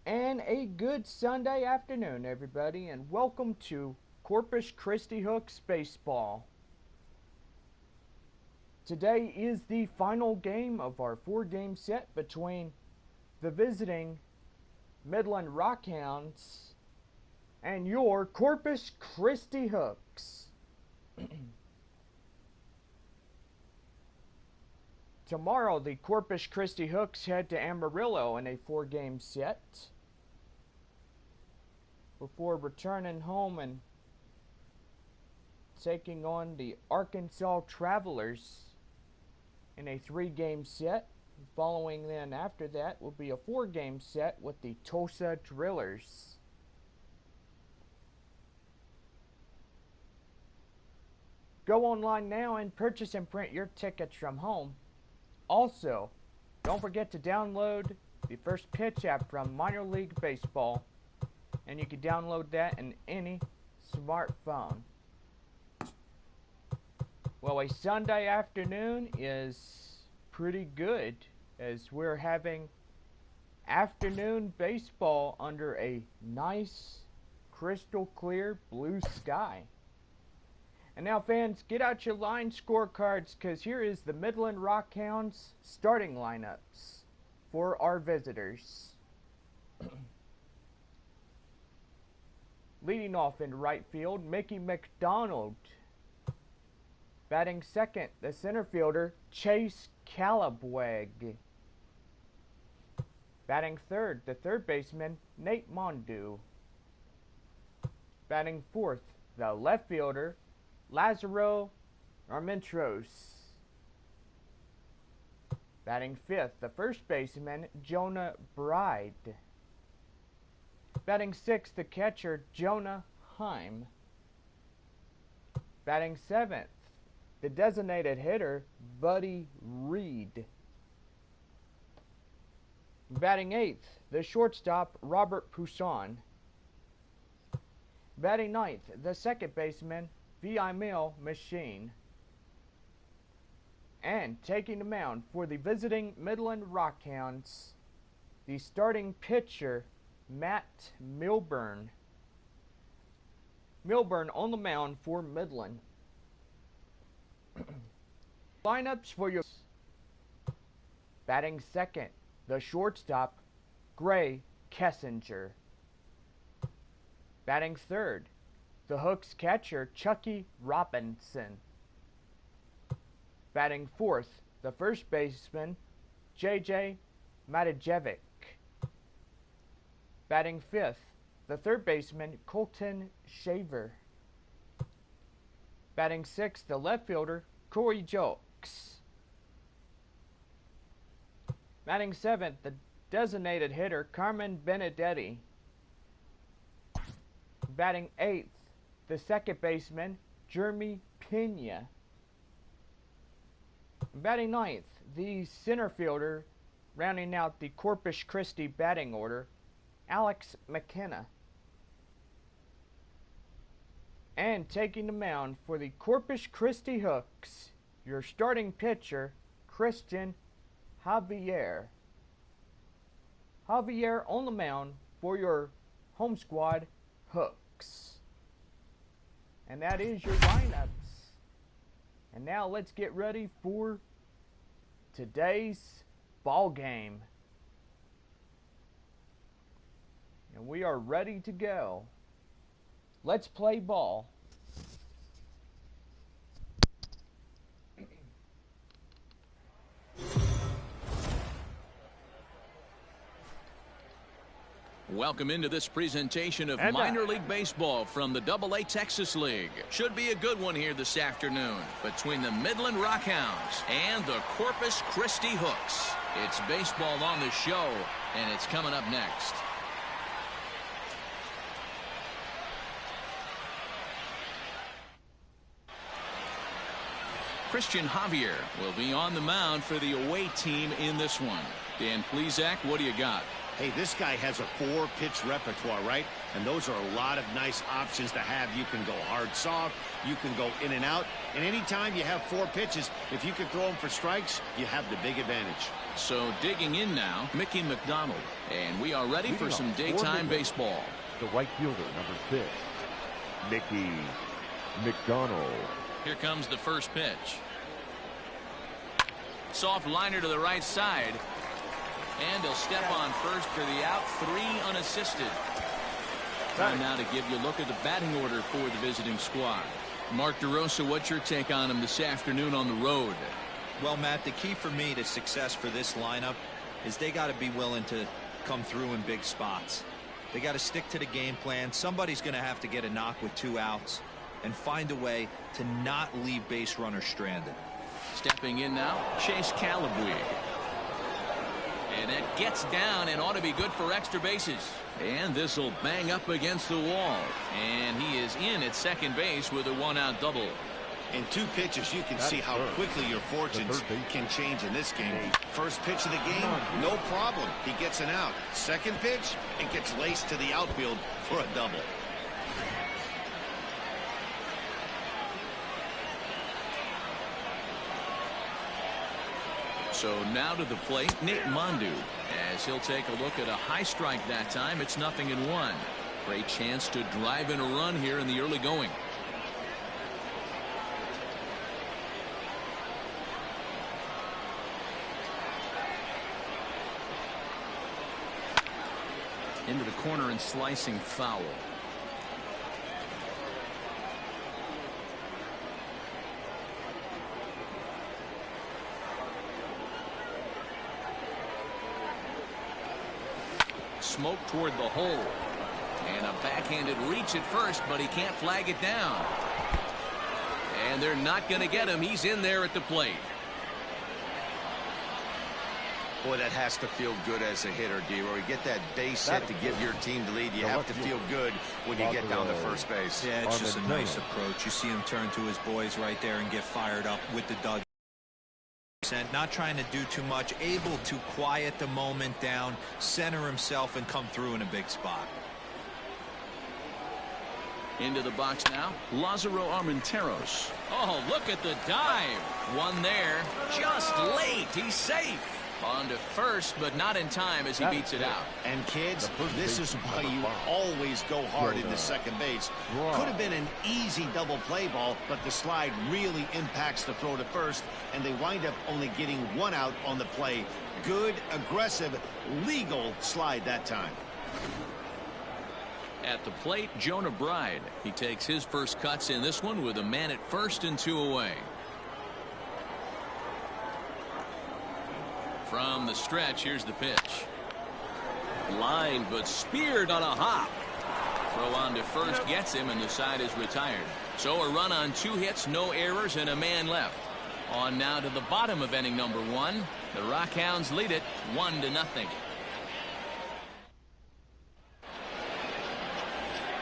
And a good Sunday afternoon, everybody, and welcome to Corpus Christi Hooks Baseball. Today is the final game of our 4-game set between the visiting Midland Rockhounds and your Corpus Christi Hooks. Tomorrow, the Corpus Christi Hooks head to Amarillo in a 4-game set before returning home and taking on the Arkansas Travelers in a 3-game set. Following then after that will be a 4-game set with the Tulsa Drillers. Go online now and purchase and print your tickets from home. Also, don't forget to download the First Pitch app from Minor League Baseball, and you can download that in any smartphone. Well, a Sunday afternoon is pretty good as we're having afternoon baseball under a nice crystal clear blue sky. And now, fans, get out your line scorecards, because here is the Midland Rockhounds starting lineups for our visitors. Leading off in right field, Mickey McDonald. Batting second, the center fielder, Chase Calabweg. Batting third, the third baseman, Nate Mondu. Batting fourth, the left fielder, Lazaro Armentros. Batting fifth, the first baseman, Jonah Bride. Batting sixth, the catcher, Jonah Heim. Batting seventh, the designated hitter, Buddy Reed. Batting eighth, the shortstop, Robert Poussin. Batting ninth, the second baseman, V.I. Mill Machine. And taking the mound for the visiting Midland Rockhounds, the starting pitcher, Matt Milburn. Milburn on the mound for Midland. Lineups for your batting second, the shortstop, Gray Kessinger. Batting third, the Hooks catcher, Chucky Robinson. Batting fourth, the first baseman, J.J. Matijevic. Batting fifth, the third baseman, Colton Shaver. Batting sixth, the left fielder, Corey Jokes. Batting seventh, the designated hitter, Carmen Benedetti. Batting eighth, the second baseman, Jeremy Pena. Batting ninth, the center fielder, rounding out the Corpus Christi batting order, Alex McKenna. And taking the mound for the Corpus Christi Hooks, your starting pitcher, Christian Javier. Javier on the mound for your home squad, Hooks. And that is your lineups. And now let's get ready for today's ball game. And we are ready to go. Let's play ball. Welcome into this presentation of Minor League Baseball from the AA Texas League. Should be a good one here this afternoon between the Midland Rockhounds and the Corpus Christi Hooks. It's baseball on the show, and it's coming up next. Christian Javier will be on the mound for the away team in this one. Dan Plezak, what do you got? Hey, this guy has a 4-pitch repertoire, right? And those are a lot of nice options to have. You can go hard soft, you can go in and out, and anytime you have 4 pitches, if you can throw them for strikes, you have the big advantage. So digging in now, Mickey McDonald, and we are ready for some daytime baseball. The right fielder, number 6, Mickey McDonald. Here comes the first pitch. Soft liner to the right side. And he'll step on first for the out. 3 unassisted. Time now to give you a look at the batting order for the visiting squad. Mark DeRosa, what's your take on him this afternoon on the road? Well, Matt, the key for me to success for this lineup is they got to be willing to come through in big spots. They got to stick to the game plan. Somebody's going to have to get a knock with 2 outs and find a way to not leave base runners stranded. Stepping in now, Chase Calabwe. And it gets down and ought to be good for extra bases. And this will bang up against the wall. And he is in at second base with a 1-out double. In 2 pitches, you can see how quickly your fortunes can change in this game. First pitch of the game, no problem. He gets an out. Second pitch, it gets laced to the outfield for a double. So now to the plate, Nate Mondu, as he'll take a look at a high strike that time. It's 0-1. Great chance to drive in a run here in the early going. Into the corner and slicing foul. Smoke toward the hole. And a backhanded reach at first, but he can't flag it down. And they're not going to get him. He's in there at the plate. Boy, that has to feel good as a hitter, D-Roy. You get that base hit to give your team the lead. You have to feel good when you get down to first base. Yeah, it's just a nice approach. You see him turn to his boys right there and get fired up with the dugout. Not trying to do too much, able to quiet the moment down, center himself, and come through in a big spot. Into the box now, Lázaro Armenteros. Oh, look at the dive. One there, just late. He's safe. On to first, but not in time as he beats it out. And kids, this is why you always go hard into second base. Could have been an easy double play ball, but the slide really impacts the throw to first, and they wind up only getting 1 out on the play. Good, aggressive, legal slide that time. At the plate, Jonah Bride. He takes his first cuts in this one with a man at first and 2 away. From the stretch, here's the pitch. Line, but speared on a hop. Throw on to first gets him, and the side is retired. So a run on 2 hits, no errors, and a man left. On now to the bottom of inning number 1. The Rockhounds lead it 1-0.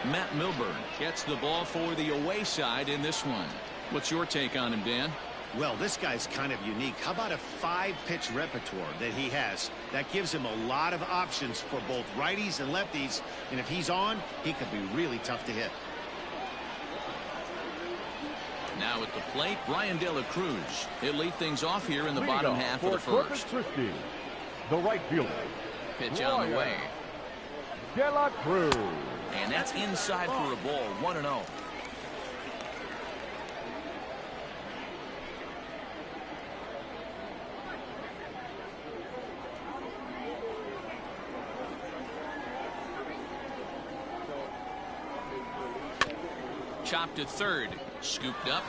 Matt Milburn gets the ball for the away side in this one. What's your take on him, Dan? Well, this guy's kind of unique. How about a 5-pitch repertoire that he has? That gives him a lot of options for both righties and lefties. And if he's on, he could be really tough to hit. Now at the plate, Brian De La Cruz. He'll lead things off here in the bottom half of the Corpus first. Christi, the right fielder. Pitch on the way. De La Cruz. And that's inside for a ball. 1-0. Chopped to third, scooped up,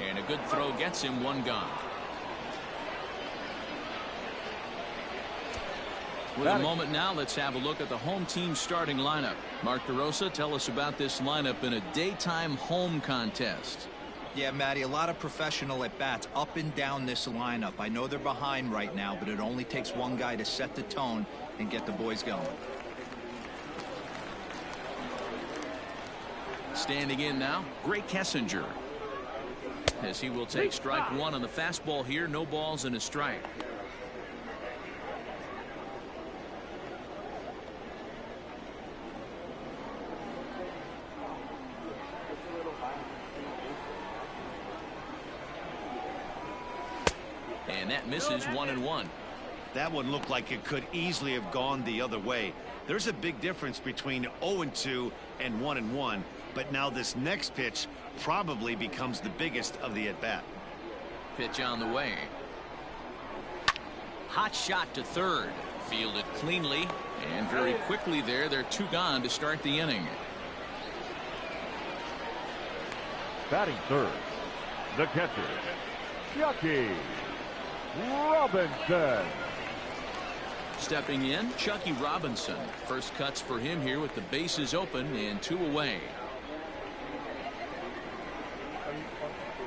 and a good throw gets him 1 gone. With a moment now, let's have a look at the home team starting lineup. Mark DeRosa, tell us about this lineup in a daytime home contest. Yeah, Matty, a lot of professional at-bats up and down this lineup. I know they're behind right now, but it only takes 1 guy to set the tone and get the boys going. Standing in now, Gray Kessinger, as he will take strike 1 on the fastball here. No balls and a strike. misses 1-1. That one looked like it could easily have gone the other way. There's a big difference between 0-2 and 1-1, but now this next pitch probably becomes the biggest of the at-bat. Pitch on the way. Hot shot to third. Fielded cleanly, and very quickly there, they're 2 gone to start the inning. Batting third, the catcher, Chucky Robinson. Stepping in, Chucky Robinson. First cuts for him here with the bases open and 2 away.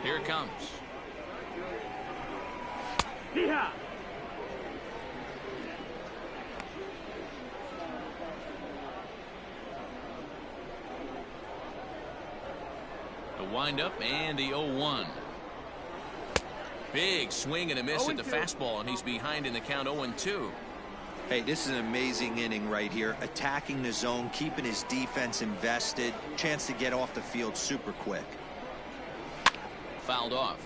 Here it comes. Yeah. The windup and the 0-1. Big swing and a miss at the fastball, and he's behind in the count 0-2. Hey, this is an amazing inning right here. Attacking the zone, keeping his defense invested. Chance to get off the field super quick. Fouled off.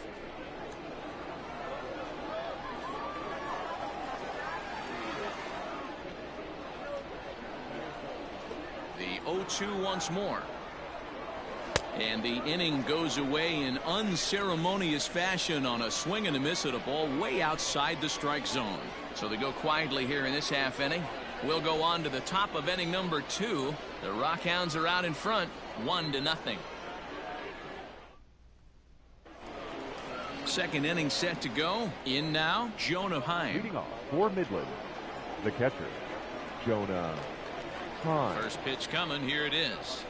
The 0-2 once more. And the inning goes away in unceremonious fashion on a swing and a miss at a ball way outside the strike zone. So they go quietly here in this half inning. We'll go on to the top of inning number 2. The Rockhounds are out in front, 1-0. Second inning set to go. In now, Jonah Heim. Leading off for Midland, the catcher, Jonah Heim. First pitch coming. Here it is.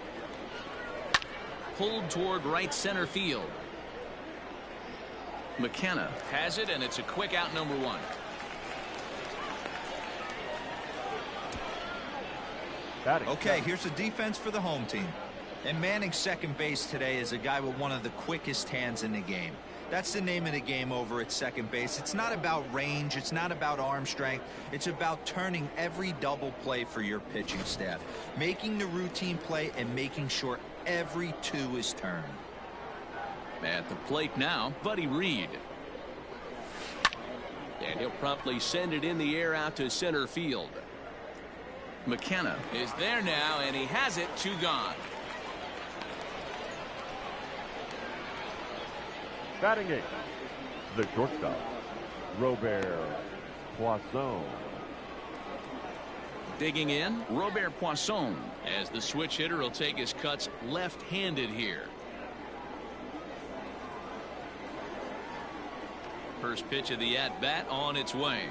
Pulled toward right center field. McKenna has it, and it's a quick out, number 1. Okay, here's the defense for the home team. And manning second base today is a guy with one of the quickest hands in the game. That's the name of the game over at second base. It's not about range. It's not about arm strength. It's about turning every double play for your pitching staff, making the routine play and making sure every 2 is turned. At the plate now, Buddy Reed. And he'll promptly send it in the air out to center field. McKenna is there now, and he has it. 2 gone. Batting 8th, the shortstop, Robert Poisson. Digging in, Robert Poisson, as the switch hitter will take his cuts left-handed here. First pitch of the at-bat on its way.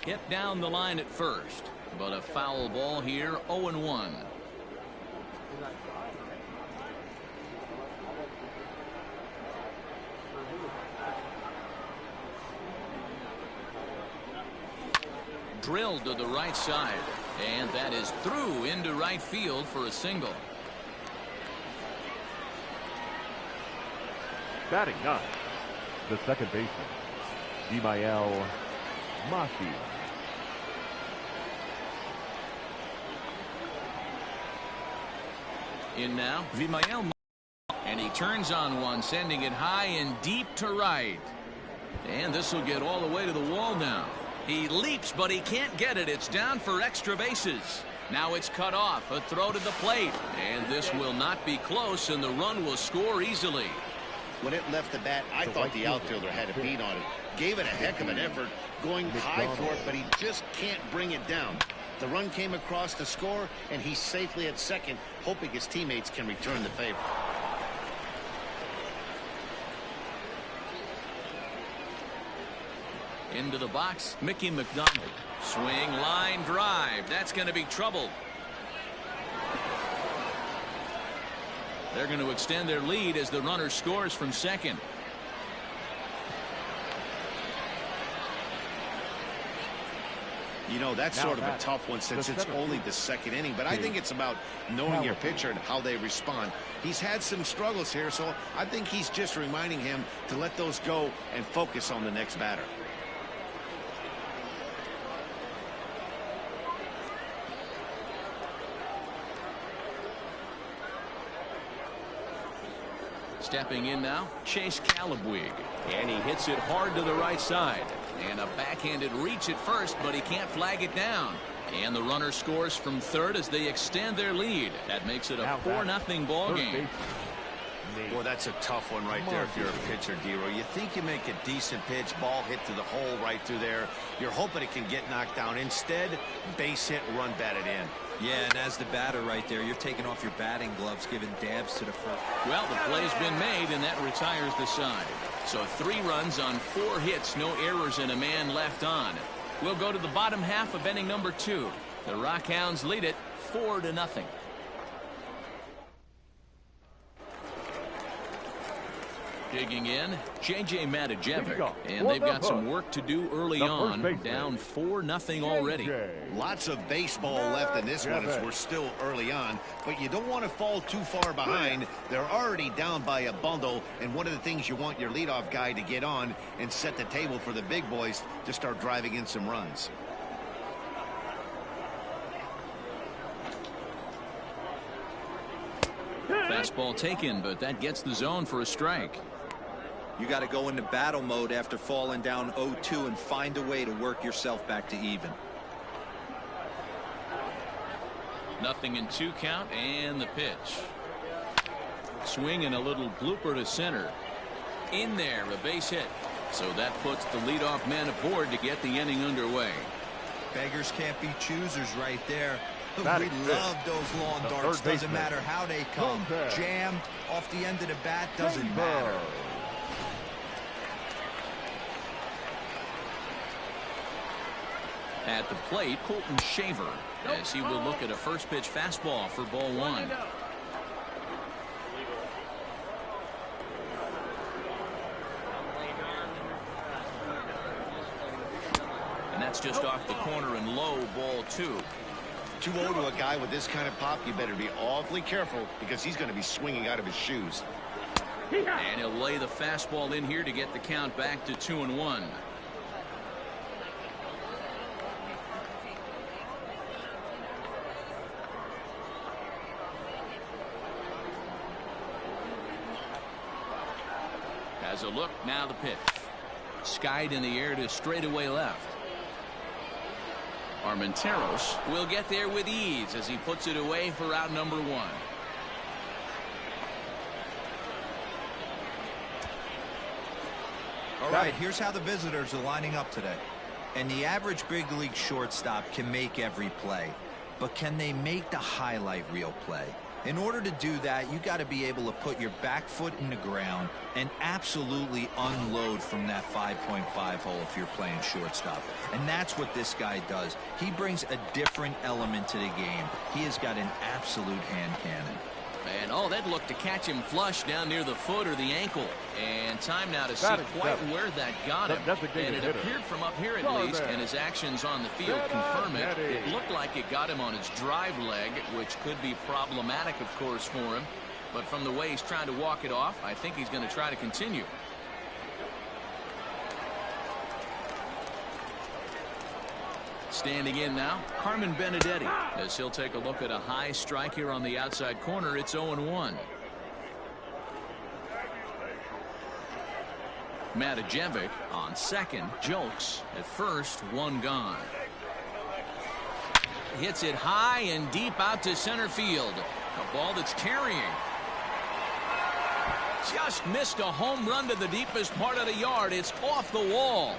Hit down the line at first, but a foul ball here, 0-1. Drilled to the right side, and that is through into right field for a single. Batting 9th, the second baseman, Vimael Machi. In now, Vimael, and he turns on one, sending it high and deep to right. And this will get all the way to the wall now. He leaps, but he can't get it. It's down for extra bases. Now it's cut off. A throw to the plate. And this will not be close, and the run will score easily. When it left the bat, I thought the outfielder had a beat on it. Gave it a heck of an effort, going high for it, but he just can't bring it down. The run came across to score, and he's safely at second, hoping his teammates can return the favor. Into the box, Mickey McDonald. Swing, line, drive. That's going to be trouble. They're going to extend their lead as the runner scores from second. You know, that's sort of a tough one since it's only the second inning, but I think it's about knowing your pitcher and how they respond. He's had some struggles here, so I think he's just reminding him to let those go and focus on the next batter. Stepping in now, Chase Calabwig. And he hits it hard to the right side. And a backhanded reach at first, but he can't flag it down. And the runner scores from third as they extend their lead. That makes it a 4-0 ball game. Boy, that's a tough one right there if you're a pitcher, D-Roy. You think you make a decent pitch, ball hit to the hole right through there. You're hoping it can get knocked down. Instead, base hit, run batted in. Yeah, and as the batter right there, you're taking off your batting gloves, giving dabs to the first. Well, the play's been made, and that retires the side. So 3 runs on 4 hits, no errors, and a man left on. We'll go to the bottom half of inning number 2. The Rockhounds lead it 4-0. Digging in, JJ Matajevic, and they've got some work to do early on, down 4-0 already. Lots of baseball left in this one as we're still early on, but you don't want to fall too far behind. They're already down by a bundle, and one of the things you want your leadoff guy to get on and set the table for the big boys to start driving in some runs. Fastball taken, but that gets the zone for a strike. You got to go into battle mode after falling down 0-2 and find a way to work yourself back to even. 0-2 count, and the pitch. Swing and a little blooper to center. In there, a base hit. So that puts the leadoff man aboard to get the inning underway. Beggars can't be choosers right there. We love those long darts. Doesn't matter how they come. Jammed off the end of the bat, doesn't matter. At the plate, Colton Shaver, as he will look at a first pitch fastball for ball 1. And that's just off the corner and low, ball 2. 2-0 to a guy with this kind of pop, you better be awfully careful because he's going to be swinging out of his shoes. And he'll lay the fastball in here to get the count back to 2-1. As a look, now the pitch. Skied in the air to straightaway left. Armenteros will get there with ease as he puts it away for out number 1. All right, here's how the visitors are lining up today. And the average big league shortstop can make every play, but can they make the highlight reel play? In order to do that, you got to be able to put your back foot in the ground and absolutely unload from that 5.5 hole if you're playing shortstop. And that's what this guy does. He brings a different element to the game. He has got an absolute hand cannon. And oh, that looked to catch him flush down near the foot or the ankle. And time now to see quite where that got him. And it appeared from up here at least, and his actions on the field confirm it. It looked like it got him on his drive leg, which could be problematic, of course, for him. But from the way he's trying to walk it off, I think he's going to try to continue. Standing in now, Carmen Benedetti, as he'll take a look at a high strike here on the outside corner. It's 0-1. Matajevic on second, Jokes at first, 1 gone. Hits it high and deep out to center field. A ball that's carrying. Just missed a home run to the deepest part of the yard. It's off the wall.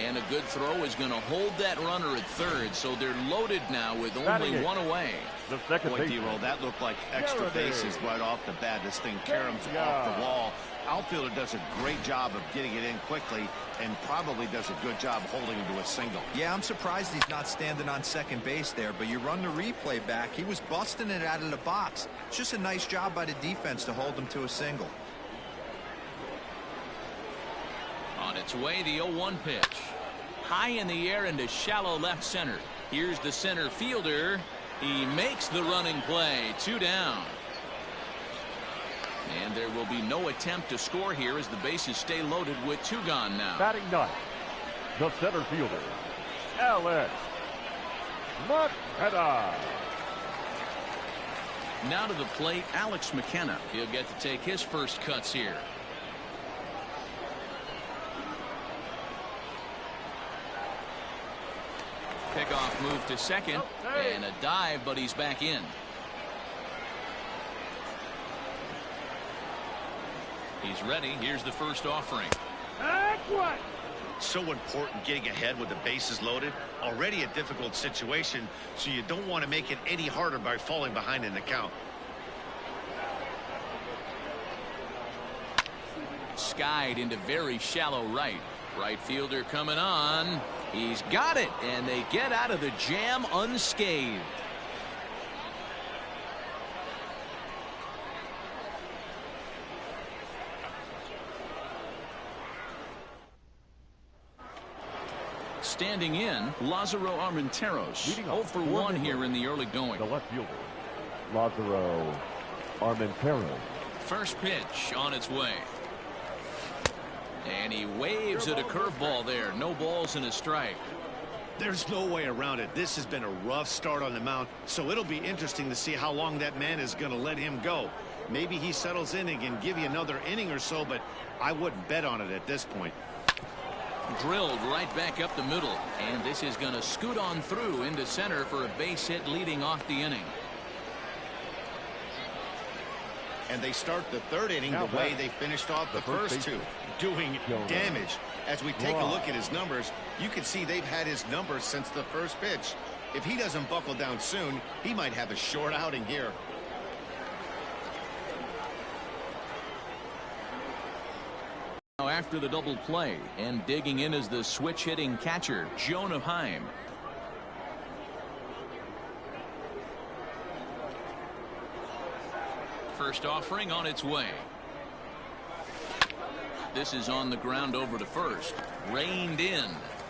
And a good throw is going to hold that runner at third, so they're loaded now with only 1 away. The second Boy, D-Roll, that looked like extra bases right off the bat. This thing caroms off the wall. Outfielder does a great job of getting it in quickly and probably does a good job holding him to a single. Yeah, I'm surprised he's not standing on second base there, but you run the replay back. He was busting it out of the box. It's just a nice job by the defense to hold him to a single. On its way, the 0-1 pitch. High in the air into shallow left center. Here's the center fielder. He makes the running play. 2 down. And there will be no attempt to score here as the bases stay loaded with 2 gone now. Batting ninth, the center fielder, Alex McKenna. Now to the plate, Alex McKenna. He'll get to take his first cuts here. Pickoff move to second, and a dive, but he's back in. He's ready. Here's the first offering. That's what. So important getting ahead with the bases loaded. Already a difficult situation, so you don't want to make it any harder by falling behind in the count. Skied into very shallow right. Right fielder coming on. He's got it, and they get out of the jam unscathed. Standing in, Lázaro Armenteros. 0 for 1 here in the early going. The left fielder, Lázaro Armenteros. First pitch on its way. And he waves at a curveball there. No balls and a strike. There's no way around it. This has been a rough start on the mound, so it'll be interesting to see how long that man is going to let him go. Maybe he settles in and can give you another inning or so, but I wouldn't bet on it at this point. Drilled right back up the middle, and this is going to scoot on through into center for a base hit leading off the inning. And they start the third inning the way they finished off the first two, doing damage. As we take a look at his numbers, you can see they've had his numbers since the first pitch. If he doesn't buckle down soon, he might have a short outing here. Now after the double play, and digging in is the switch hitting catcher, Jonah Heim. First offering on its way. This is on the ground over to first. Reined in.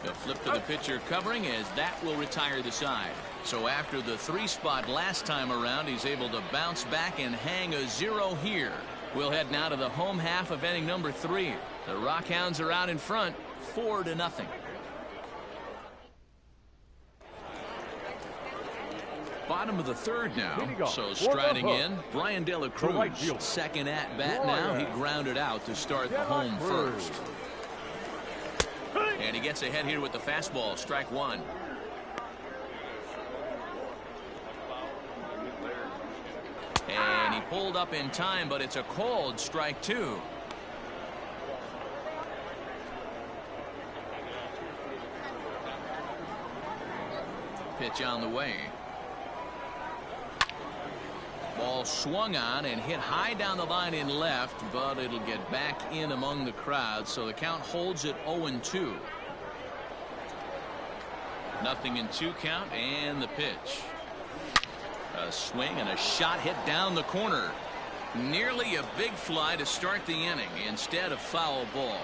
The flip to the pitcher covering as that will retire the side. So after the 3-spot last time around, he's able to bounce back and hang a 0 here. We'll head now to the home half of inning number 3. The Rockhounds are out in front, 4-0. Bottom of the third now. So striding in, Brian De La Cruz. Second at bat now. He grounded out to start the home first. And he gets ahead here with the fastball. Strike one. And he pulled up in time, but it's a called strike two. Pitch on the way. Ball swung on and hit high down the line in left, but it'll get back in among the crowd, so the count holds at 0-2. Nothing in 2 count, and the pitch. A swing and a shot hit down the corner. Nearly a big fly to start the inning instead of foul ball.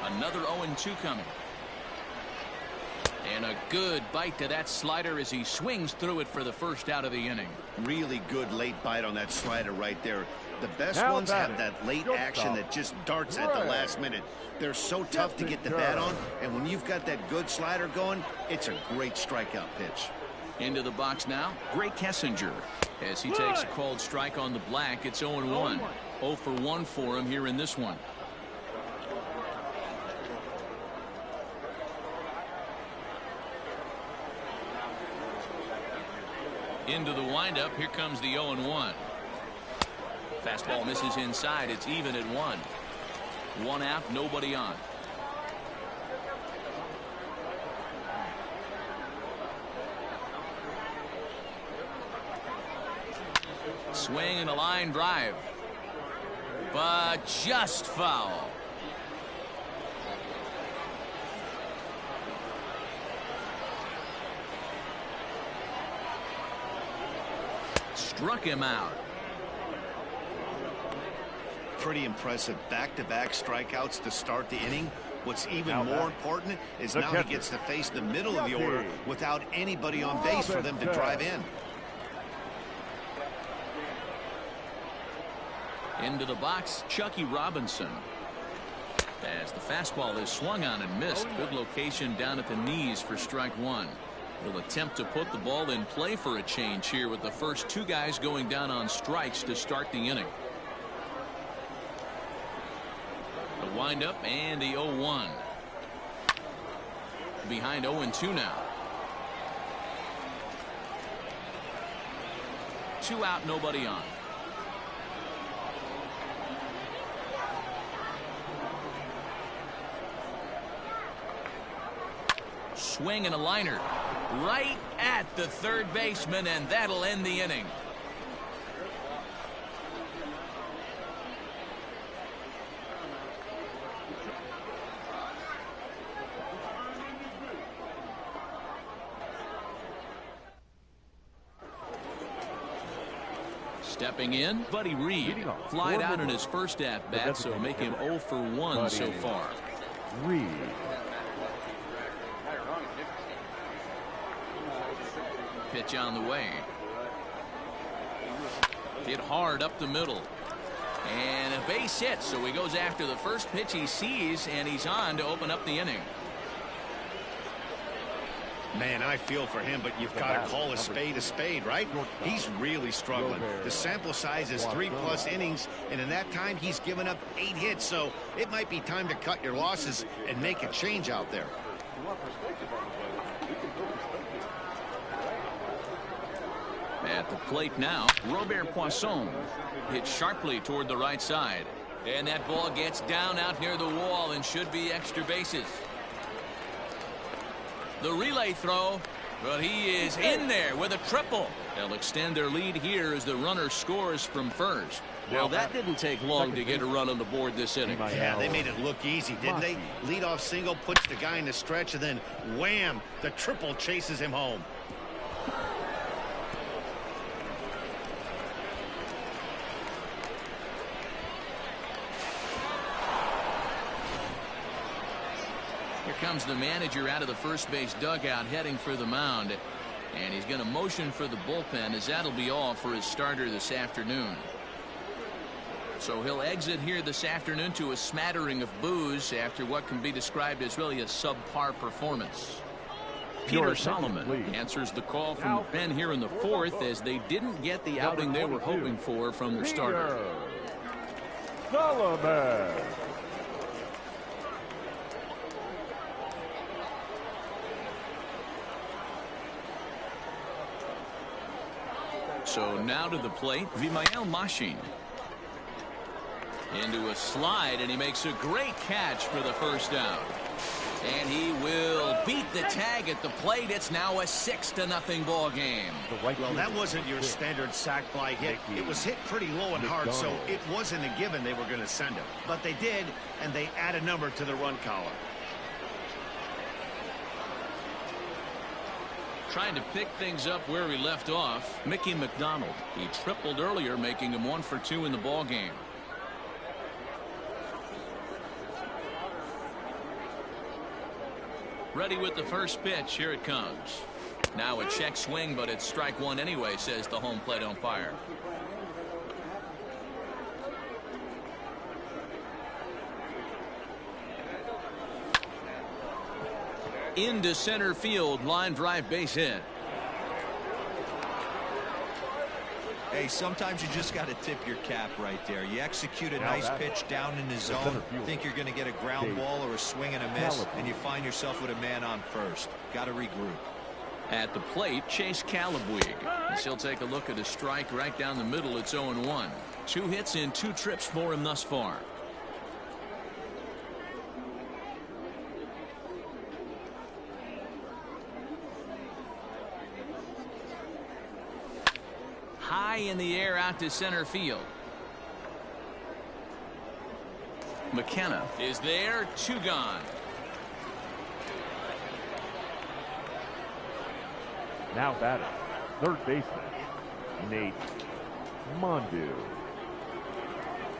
Another 0-2 coming. And a good bite to that slider as he swings through it for the first out of the inning. Really good late bite on that slider right there. The best ones have that late action that just darts at the last minute. They're so tough to get the bat on, and when you've got that good slider going, it's a great strikeout pitch. Into the box now, Greg Kessinger. As he takes a called strike on the black, it's 0-1. 0 for 1 for him here in this one. Into the windup. Here comes the 0-1. Fastball misses inside. It's even at 1. 1 out, nobody on. Swing and a line drive, but just foul. Struck him out. Pretty impressive back-to-back strikeouts to start the inning. What's even more important is now he gets to face the middle of the order without anybody on base for them to drive in. Into the box, Chucky Robinson. As the fastball is swung on and missed. Good location down at the knees for strike one. Will attempt to put the ball in play for a change here with the first 2 guys going down on strikes to start the inning. The Wind-up and the 0-1. Behind 0-2 now. 2 out, nobody on. Swing and a liner right at the third baseman, and that'll end the inning. Stepping in, Buddy Reed. Flied out in his first at-bat, so make him 0 for 1 so far. Reed. Pitch on the way. Hit hard up the middle. And a base hit, so he goes after the first pitch he sees, and he's on to open up the inning. Man, I feel for him, but you've got to call a spade, right? He's really struggling. The sample size is 3+ innings, and in that time, he's given up 8 hits, so it might be time to cut your losses and make a change out there. At the plate now, Robert Poisson hit sharply toward the right side. And that ball gets down out near the wall and should be extra bases. The relay throw, but he is in there with a triple. They'll extend their lead here as the runner scores from first. Well, that didn't take long to get a run on the board this inning. Yeah, they made it look easy, didn't they? Leadoff single puts the guy in the stretch, and then wham, the triple chases him home. Here comes the manager out of the first base dugout heading for the mound. And he's going to motion for the bullpen, as that'll be all for his starter this afternoon. So he'll exit here this afternoon to a smattering of boos after what can be described as really a subpar performance. Peter Solomon answers the call from the pen here in the fourth, as they didn't get the outing they were hoping for from their starter. Solomon. So now to the plate, Vimael Machin. Into a slide, and he makes a great catch for the first down. And he will beat the tag at the plate. It's now a 6-0 ball game. Well, that wasn't your standard sac fly hit. It was hit pretty low and hard, so it wasn't a given they were going to send him. But they did, and they add a number to the run column. Trying to pick things up where he left off, Mickey McDonald. He tripled earlier, making him 1 for 2 in the ball game. Ready with the first pitch. Here it comes. Now a check swing, but it's strike one anyway, says the home plate umpire. Into center field, line drive, base hit. Hey, sometimes you just got to tip your cap right there. You execute a nice pitch down in the zone, think you're going to get a ground ball or a swing and a miss, and you find yourself with a man on first. Got to regroup. At the plate, Chase Calabwig. He'll take a look at a strike right down the middle. It's 0-1. 2 hits in 2 trips for him thus far. High in the air out to center field. McKenna is there. 2 gone. Now batting, third baseman, Nate Mondu.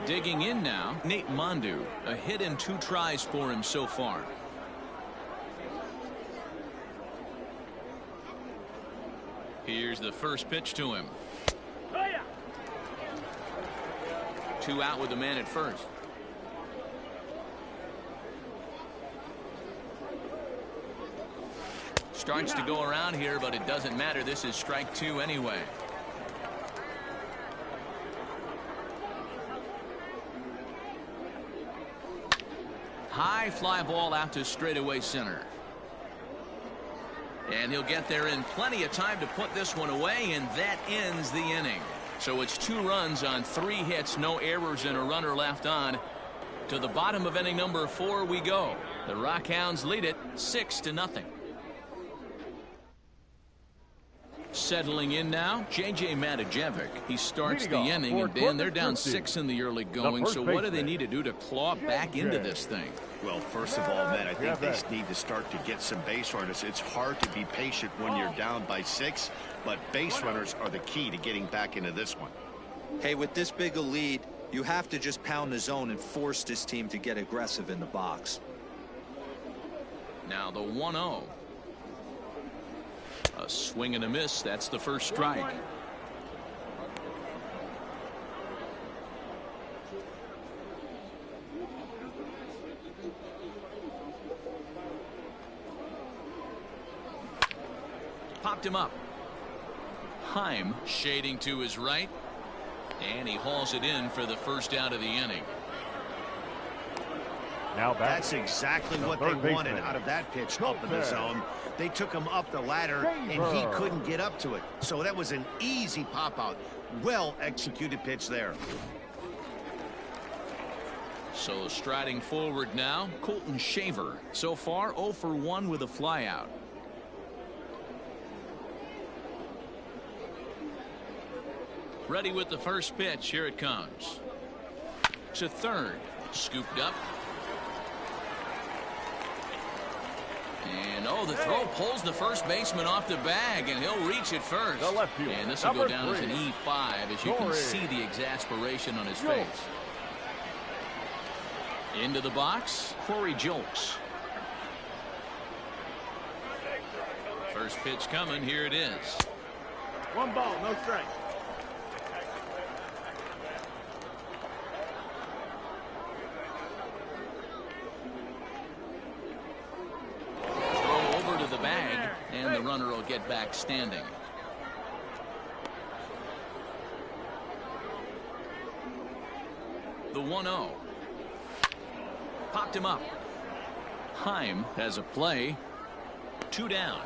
Digging in now, Nate Mondu. A hit in 2 tries for him so far. Here's the first pitch to him. 2 out with the man at first. Starts to go around here, but it doesn't matter. This is strike 2 anyway. High fly ball out to straightaway center. And he'll get there in plenty of time to put this one away, and that ends the inning. So it's 2 runs on 3 hits, no errors, and a runner left on. To the bottom of inning number 4 we go. The Rockhounds lead it 6-0. Settling in now, JBaker. He starts the inning, and Dan, they're down 6 in the early going. So what do they need to do to claw back into this thing? Well, first of all, Matt, I think they need to start to get some base runners. It's hard to be patient when you're down by 6, but base runners are the key to getting back into this one. Hey, with this big a lead, you have to just pound the zone and force this team to get aggressive in the box. Now the 1-0. A swing and a miss. That's the first strike. Popped him up. Heim shading to his right, and he hauls it in for the first out of the inning. Now back. That's exactly what they wanted out of that pitch up in the zone. They took him up the ladder, and he couldn't get up to it. So that was an easy pop-out. Well-executed pitch there. So striding forward now, Colton Shaver. So far, 0 for 1 with a flyout. Ready with the first pitch. Here it comes. To third. Scooped up. And the throw pulls the first baseman off the bag, and he'll reach it first. And this will go down as an E5, as you can see the exasperation on his face. Into the box, Corey Jolks. First pitch coming. Here it is. 1 ball, no strike. And the runner will get back standing. The 1-0. Popped him up. Heim has a play. 2 down.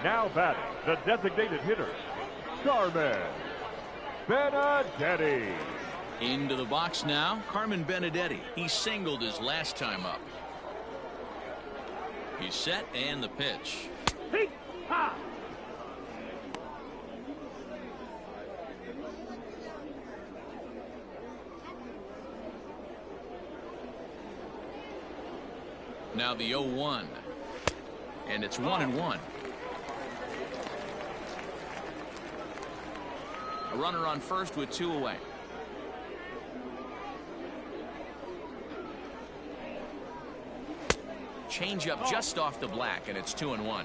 Now batting, the designated hitter, Carmen Benedetti. Into the box now, Carmen Benedetti. He singled his last time up. He's set, and the pitch. Now the 0-1. And it's 1-1. A runner on first with 2 away. Change up just off the black, and it's 2-1.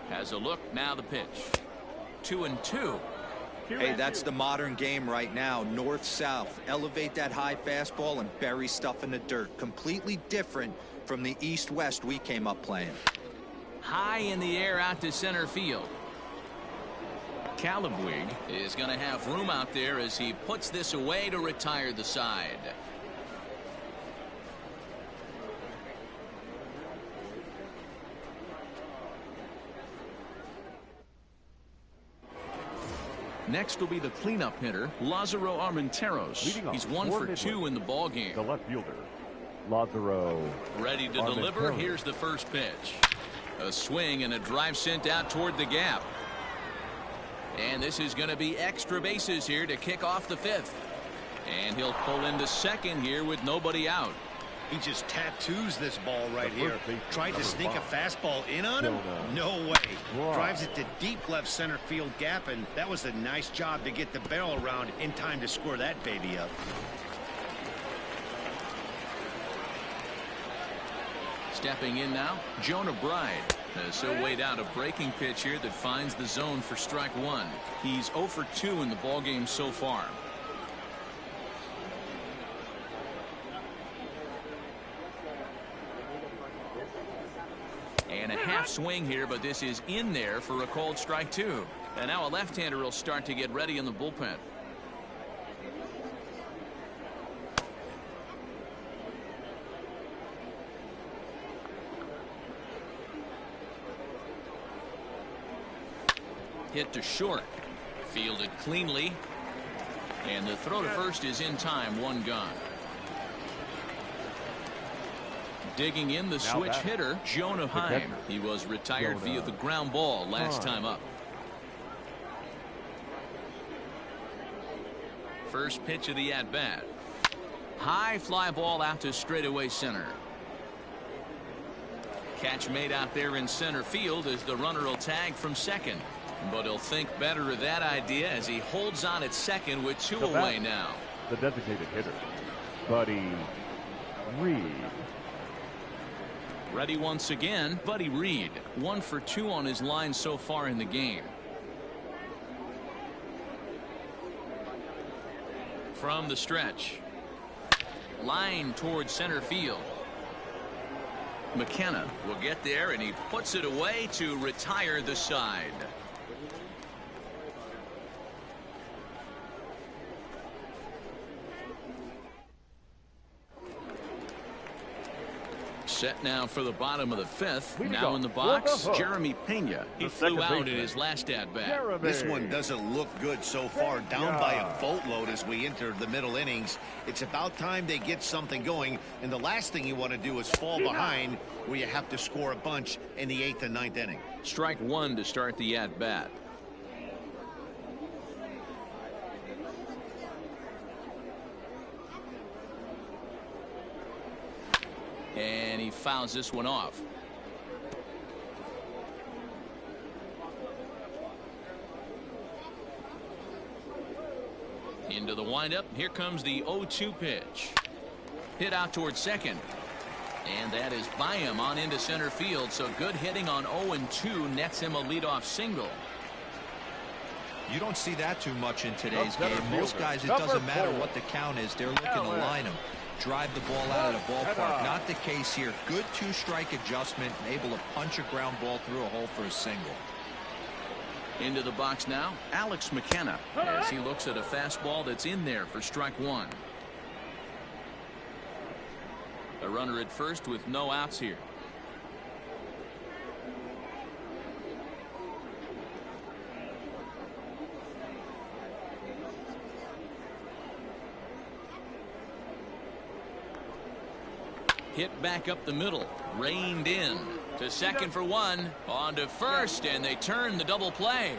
Has a look. Now the pitch. 2-2. Hey, that's the modern game right now. North-south. Elevate that high fastball and bury stuff in the dirt. Completely different from the east-west we came up playing. High in the air out to center field. Calabwig is going to have room out there as he puts this away to retire the side. Next will be the cleanup hitter, Lázaro Armenteros. He's 1 for 2 in the ball game. The left fielder, Lázaro. Ready to deliver. Here's the first pitch. A swing and a drive sent out toward the gap. And this is going to be extra bases here to kick off the 5th. And he'll pull into second here with nobody out. He just tattoos this ball right here. Tried to sneak a fastball in on him? No way. Drives it to deep left center field gap, and that was a nice job to get the barrel around in time to score that baby up. Stepping in now, Jonah Bride. So weighed out a breaking pitch here that finds the zone for strike 1. He's 0 for 2 in the ballgame so far. And a half swing here, but this is in there for a called strike 2. And now a left-hander will start to get ready in the bullpen. Hit to short. Fielded cleanly. And the throw to first is in time. 1 gone. Digging in the switch hitter, Jonah Heim. He was retired via the ground ball last time up. First pitch of the at-bat. High fly ball out to straightaway center. Catch made out there in center field as the runner will tag from second. But he'll think better of that idea as he holds on at second with 2 away now. The designated hitter, Buddy Reed. Ready once again, Buddy Reed. 1 for 2 on his line so far in the game. From the stretch. Line towards center field. McKenna will get there, and he puts it away to retire the side. Set now for the bottom of the 5th. Now in the box, Jeremy Pena. He flew out in his last at-bat. This one doesn't look good so far. Down by a boatload as we enter the middle innings. It's about time they get something going. And the last thing you want to do is fall behind where you have to score a bunch in the 8th and 9th inning. Strike 1 to start the at-bat. And he fouls this one off. Into the windup. Here comes the 0-2 pitch. Hit out towards second. And that is by him on into center field. So good hitting on 0-2 nets him a leadoff single. You don't see that too much in today's game. Most guys, it doesn't matter what the count is. They're looking to line them. Drive the ball out of the ballpark. Not the case here. Good 2-strike adjustment and able to punch a ground ball through a hole for a single. Into the box now, Alex McKenna, as he looks at a fastball that's in there for strike 1. A runner at first with no outs here. Hit back up the middle, reined in to second for 1, on to first, and they turn the double play.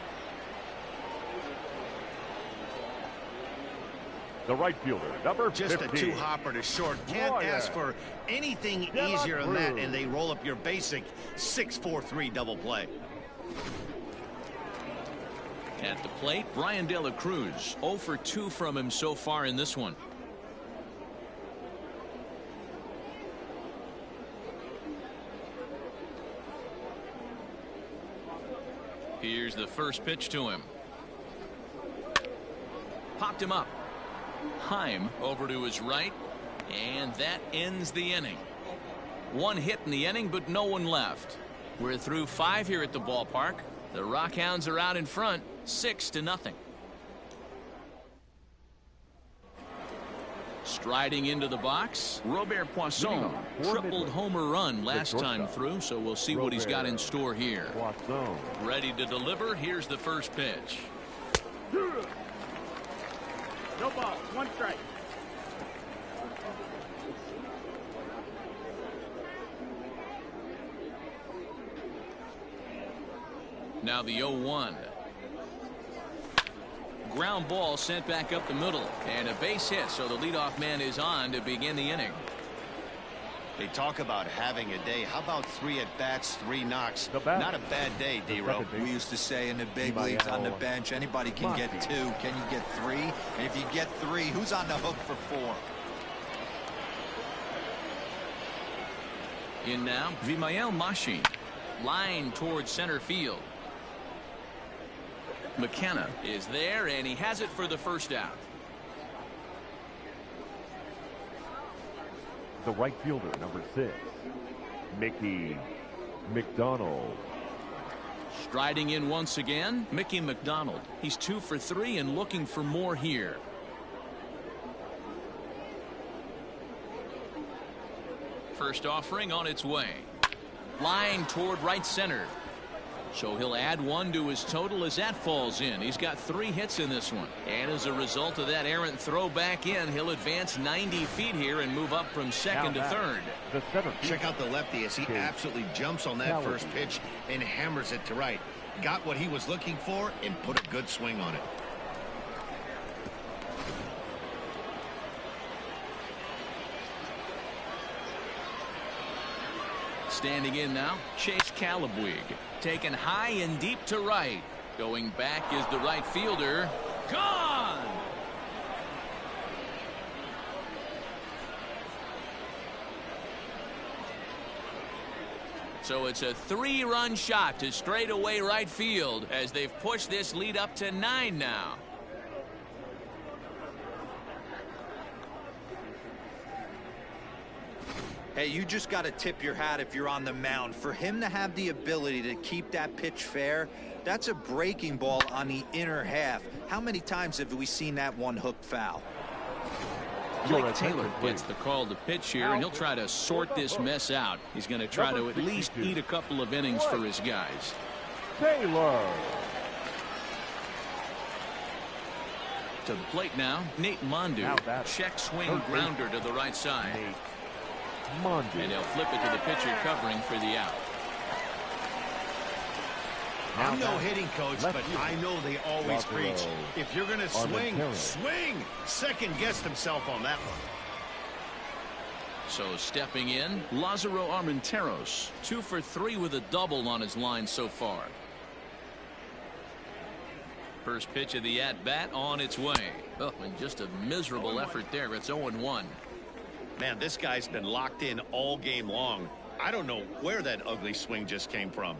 The right fielder, number 15. Just a 2-hopper to short. Can't ask for anything easier than that, and they roll up your basic 6-4-3 double play. At the plate, Brian De La Cruz. 0 for 2 from him so far in this one. Here's the first pitch to him. Popped him up. Heim over to his right, and that ends the inning. 1 hit in the inning, but no one left. We're through 5 here at the ballpark. The Rockhounds are out in front, 6-0. Striding into the box, Robert Poisson. Tripled homer run last time through, so we'll see what he's got in store here. Ready to deliver. Here's the first pitch. No ball, 1 strike. Now the 0-1. Ground ball sent back up the middle, and a base hit, so the leadoff man is on to begin the inning. They talk about having a day. How about 3 at-bats, 3 knocks? Not a bad day, D-Row. We used to say in the big leagues on the bench, anybody can get 2. Can you get 3? And if you get 3, who's on the hook for 4? In now, Vimael Machi. Line towards center field. McKenna is there, and he has it for the first out. The right fielder, number 6, Mickey McDonald. Striding in once again, Mickey McDonald. He's 2 for 3 and looking for more here. First offering on its way. Line toward right center. So he'll add 1 to his total as that falls in. He's got 3 hits in this one. And as a result of that errant throw back in, he'll advance 90 feet here and move up from second to third. Check out the lefty as he absolutely jumps on that first pitch and hammers it to right. Got what he was looking for and put a good swing on it. Standing in now, Chase Calabwig. Taken high and deep to right. Going back is the right fielder. Gone! So it's a 3-run shot to straightaway right field as they've pushed this lead up to 9 now. Hey, you just got to tip your hat if you're on the mound. For him to have the ability to keep that pitch fair, that's a breaking ball on the inner half. How many times have we seen that one hooked foul? Blake Taylor gets the call to pitch here, and he'll try to sort this mess out. He's going to try to at least eat a couple of innings for his guys. Taylor. To the plate now, Nate Mondu. Check swing grounder to the right side. And they'll flip it to the pitcher covering for the out. I'm no hitting coach, but I know they always preach. If you're going to swing, swing. Second guessed himself on that one. So stepping in, Lázaro Armenteros, 2 for 3 with a double on his line so far. First pitch of the at-bat on its way. Oh, and just a miserable effort there. It's 0-1. Man, this guy's been locked in all game long. I don't know where that ugly swing just came from.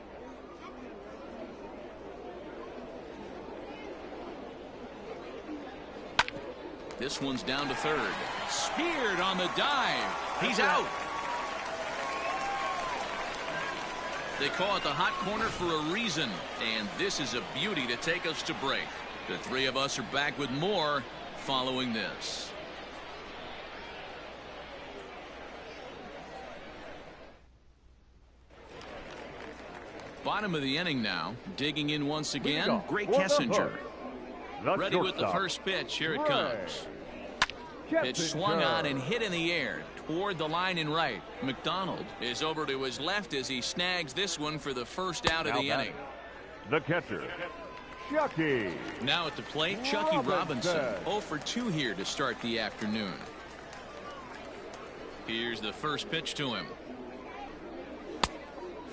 This one's down to third. Speared on the dive. He's out. They call it the hot corner for a reason. And this is a beauty to take us to break. The three of us are back with more following this. Bottom of the inning now. Digging in once again. Greg Kessinger. Ready with the first pitch. Here it comes. Pitch swung on and hit in the air toward the line and right. McDonald is over to his left as he snags this one for the first out of the inning. The catcher, Chucky. Now at the plate, Chucky Robinson. 0 for 2 here to start the afternoon. Here's the first pitch to him.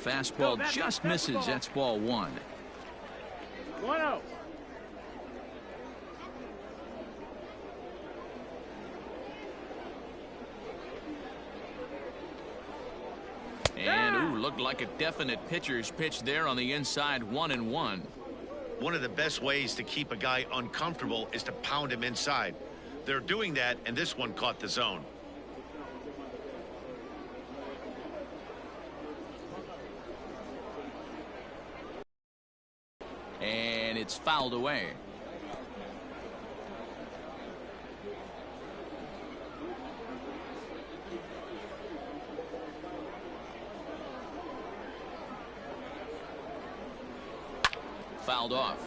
Fastball just misses. That's ball 1. 1-0. And ooh, looked like a definite pitcher's pitch there on the inside. 1-1. One of the best ways to keep a guy uncomfortable is to pound him inside. They're doing that, and this one caught the zone. And it's fouled away. Fouled off.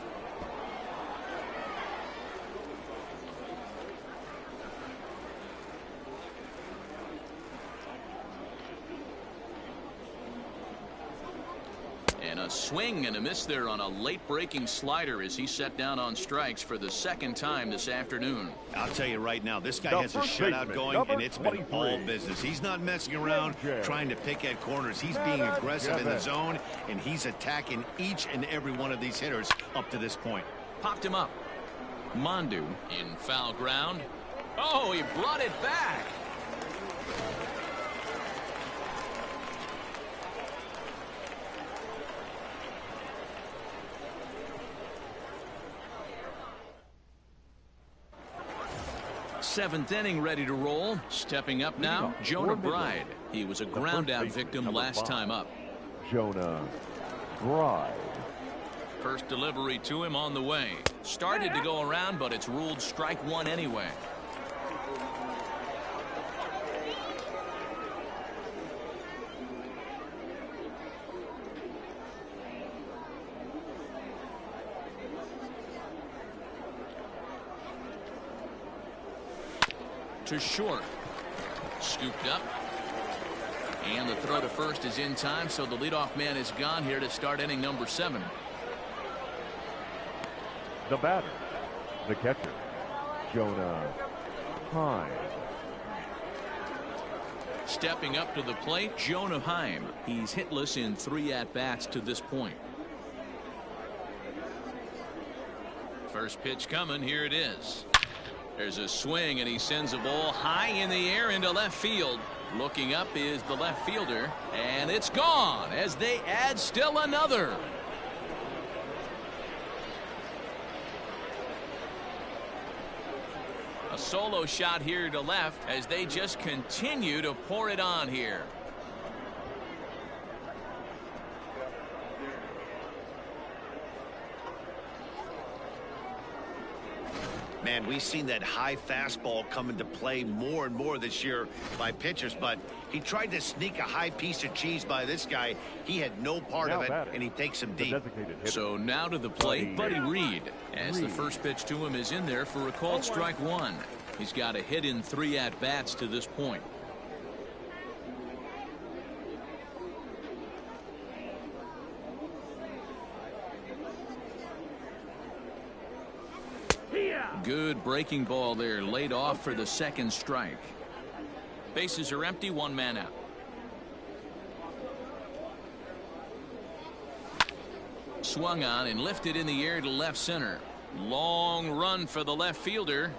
And a swing and a miss there on a late breaking slider as he set down on strikes for the second time this afternoon. I'll tell you right now, this guy has a shutout going, and it's been all business. He's not messing around trying to pick at corners. He's being aggressive in the zone, and he's attacking each and every one of these hitters up to this point. Popped him up. Mondu in foul ground. Oh, he brought it back. Seventh inning ready to roll. Stepping up now, Jonah Bride. He was a ground out victim last time up. Jonah Bride. First delivery to him on the way. Started to go around, but it's ruled strike one anyway. To short. Scooped up. And the throw to first is in time, so the leadoff man is gone here to start inning number 7. The batter, the catcher, Jonah Heim. Stepping up to the plate, Jonah Heim. He's hitless in 3 at-bats to this point. First pitch coming, here it is. There's a swing, and he sends a ball high in the air into left field. Looking up is the left fielder, and it's gone as they add still another. A solo shot here to left as they just continue to pour it on here. Man, we've seen that high fastball come into play more and more this year by pitchers, but he tried to sneak a high piece of cheese by this guy. He had no part of it, and he takes him deep. So now to the plate, Buddy Reed, as the first pitch to him is in there for a called strike one. He's got a hit in 3 at-bats to this point. Good breaking ball there, laid off for the second strike. Bases are empty, 1 man out. Swung on and lifted in the air to left center. Long run for the left fielder.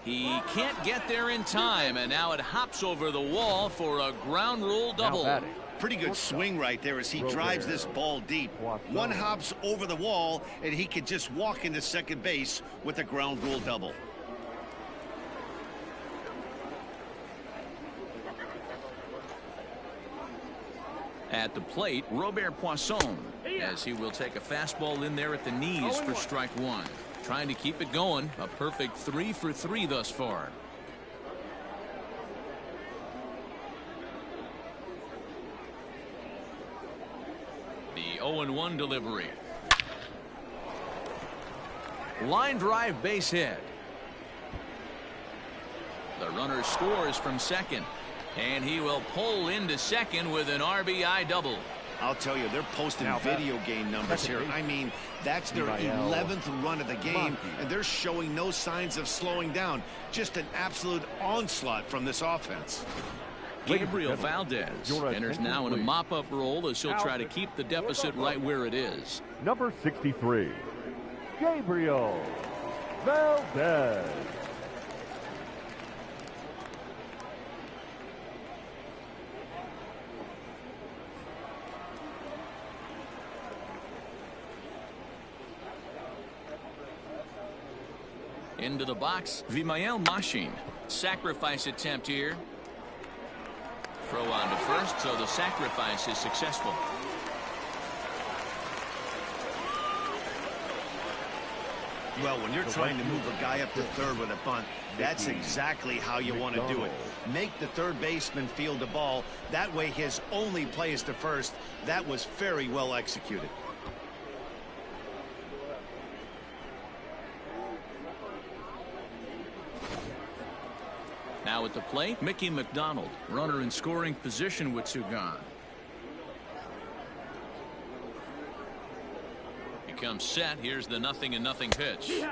He can't get there in time, and now it hops over the wall for a ground rule double. Pretty good swing right there as he drives this ball deep. One hops over the wall, and he could just walk into second base with a ground rule double. At the plate, Robert Poisson, as he will take a fastball in there at the knees for strike one. Trying to keep it going. A perfect 3 for 3 thus far. The 0-1 delivery. Line drive, base hit. The runner scores from second, and he will pull into second with an RBI double. I'll tell you, they're posting video game numbers here. I mean, that's their 11th run of the game, and they're showing no signs of slowing down. Just an absolute onslaught from this offense. Gabriel Valdez enters now in a mop-up role as he'll try to keep the deficit right where it is. Number 63, Gabriel Valdez. Into the box, Vimael Machin. Sacrifice attempt here. Throw on to first, so the sacrifice is successful. Well, when you're trying to move a guy up to third with a bunt, that's exactly how you want to do it. Make the third baseman field the ball. That way his only play is to first. That was very well executed. Now at the plate, Mickey McDonald, runner in scoring position with 2 gone. He comes set. Here's the 0-0 pitch.